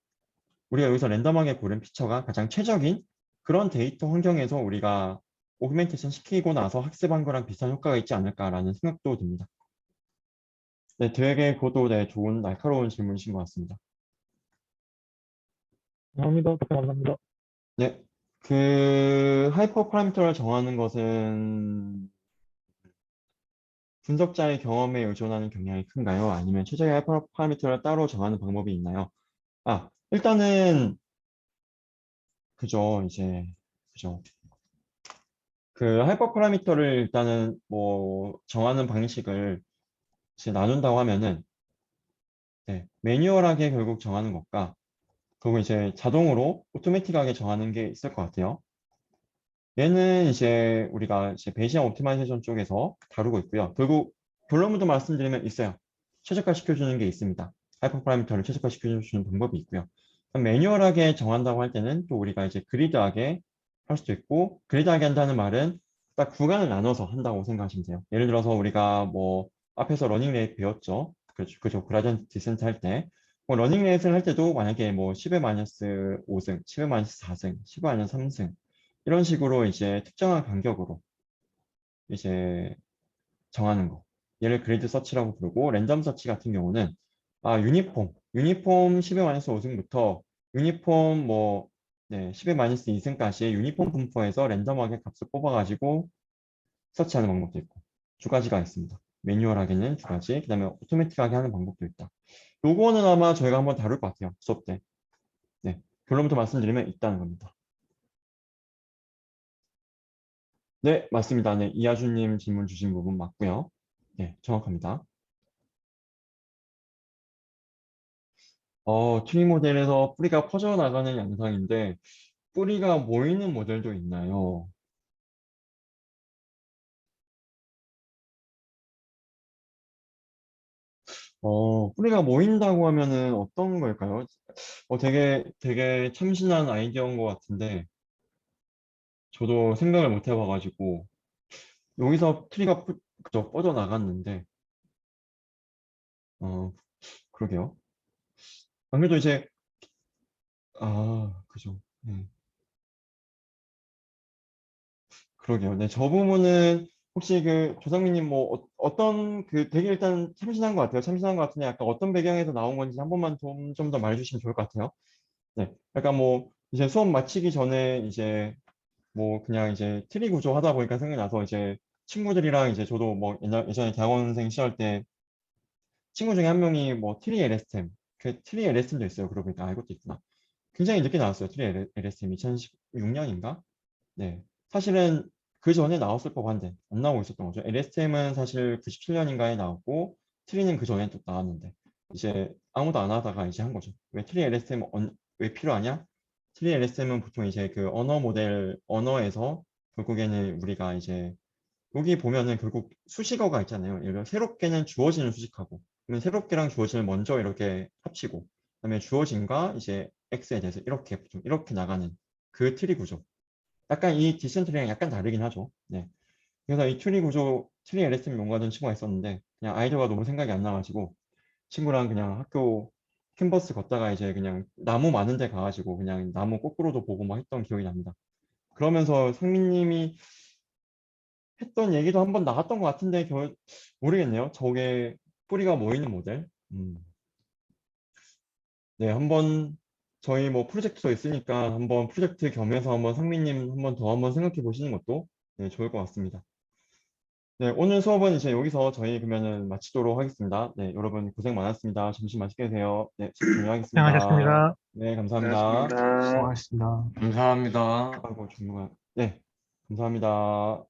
우리가 여기서 랜덤하게 고른 피처가 가장 최적인 그런 데이터 환경에서 우리가 오그멘테이션 시키고 나서 학습한 거랑 비슷한 효과가 있지 않을까라는 생각도 듭니다. 네, 되게 그것도 네, 좋은 날카로운 질문이신 것 같습니다. 감사합니다. 답변 감사합니다. 네, 그 하이퍼 파라미터를 정하는 것은 분석자의 경험에 의존하는 경향이 큰가요? 아니면 최적의 하이퍼 파라미터를 따로 정하는 방법이 있나요? 일단은 그죠, 이제 그죠. 그 하이퍼 파라미터를 일단은 뭐 정하는 방식을 이제 나눈다고 하면은 네, 매뉴얼하게 결국 정하는 것과 그리고 이제 자동으로 오토매틱하게 정하는 게 있을 것 같아요. 얘는 이제 우리가 이제 베이시안 옵티마이제이션 쪽에서 다루고 있고요. 결국 결론부터 말씀드리면 있어요. 최적화 시켜주는 게 있습니다. 하이퍼 파라미터를 최적화 시켜주는 방법이 있고요. 매뉴얼하게 정한다고 할 때는 또 우리가 이제 그리드하게 할 수도 있고, 그리드하게 한다는 말은 딱 구간을 나눠서 한다고 생각하시면 돼요. 예를 들어서 우리가 뭐 앞에서 러닝 레이트 배웠죠. 그죠. 그라디언트 디센트 할 때. 뭐 러닝 레이트를 할 때도 만약에 뭐 10의 마이너스 5승, 10의 마이너스 4승, 10의 마이너스 3승 이런 식으로 이제 특정한 간격으로 이제 정하는 거. 얘를 그리드 서치라고 부르고, 랜덤 서치 같은 경우는 유니폼 10의 마이너스 5승부터 유니폼 뭐 10의 마이너스 2승까지의 유니폼 분포에서 랜덤하게 값을 뽑아가지고 서치하는 방법도 있고 두 가지가 있습니다. 매뉴얼하게는 두 가지, 그 다음에 오토매틱하게 하는 방법도 있다. 요거는 아마 저희가 한번 다룰 것 같아요. 수업 때. 네, 결론부터 말씀드리면 있다는 겁니다. 네, 맞습니다. 네, 이하준님 질문 주신 부분 맞고요. 네, 정확합니다. 트리 모델에서 뿌리가 퍼져나가는 양상인데 뿌리가 모이는 모델도 있나요? 뿌리가 모인다고 하면은 어떤 걸까요? 되게 참신한 아이디어인 것 같은데 저도 생각을 못 해봐가지고 여기서 트리가 그저 뻗어나갔는데 그러게요. 안 그래도 이제 그죠. 네. 그러게요. 네, 저 부분은 혹시 그 조상민님 뭐 어떤 그 되게 일단 참신한 것 같아요. 참신한 것 같은데 약간 어떤 배경에서 나온 건지 한 번만 좀 더 말해주시면 좋을 것 같아요. 네, 약간 뭐 이제 수업 마치기 전에 이제 뭐 그냥 이제 트리 구조 하다 보니까 생각이 나서 이제 친구들이랑 이제 저도 뭐 예전에 대학원생 시절 때 친구 중에 한 명이 뭐 트리 LS템, 그 트리 LS템도 있어요. 그러고 보니까 이것도 있구나. 굉장히 늦게 나왔어요. 트리 LS템 2016년인가? 네. 사실은 그 전에 나왔을 법한데 안 나오고 있었던 거죠. LSTM은 사실 97년인가에 나왔고 트리는 그 전에 또 나왔는데 이제 아무도 안 하다가 이제 한 거죠. 왜 트리 LSTM 왜 필요하냐? 트리 LSTM은 보통 이제 그 언어 모델 언어에서 결국에는 우리가 이제 여기 보면은 결국 수식어가 있잖아요. 예를 들어 새롭게는 주어진을 수식하고 그러면 새롭게랑 주어진을 먼저 이렇게 합치고 그다음에 주어진과 이제 x에 대해서 이렇게 보통 이렇게 나가는 그 트리 구조. 약간 이 디센트리랑 약간 다르긴 하죠. 네. 그래서 이 트리 구조, 트리 LSTM 연구하던 친구가 있었는데 그냥 아이디어가 너무 생각이 안 나가지고 친구랑 그냥 학교 캠퍼스 걷다가 이제 그냥 나무 많은 데 가가지고 그냥 나무 거꾸로도 보고 막 했던 기억이 납니다. 그러면서 상민님이 했던 얘기도 한번 나왔던 것 같은데 모르겠네요. 저게 뿌리가 모이는 모델. 네, 한번 저희 뭐 프로젝트도 있으니까 한번 프로젝트 겸해서 한번 상민님 한번 더 한번 생각해 보시는 것도 네, 좋을 것 같습니다. 네, 오늘 수업은 이제 여기서 저희 그러면은 마치도록 하겠습니다. 네, 여러분 고생 많았습니다. 점심 맛있게 드세요. 네, 수업 종료하겠습니다. 고생하셨습니다. 네, 감사합니다. 고맙습니다. 수고하셨습니다. 감사합니다. 아이고, 종료가. 네, 감사합니다.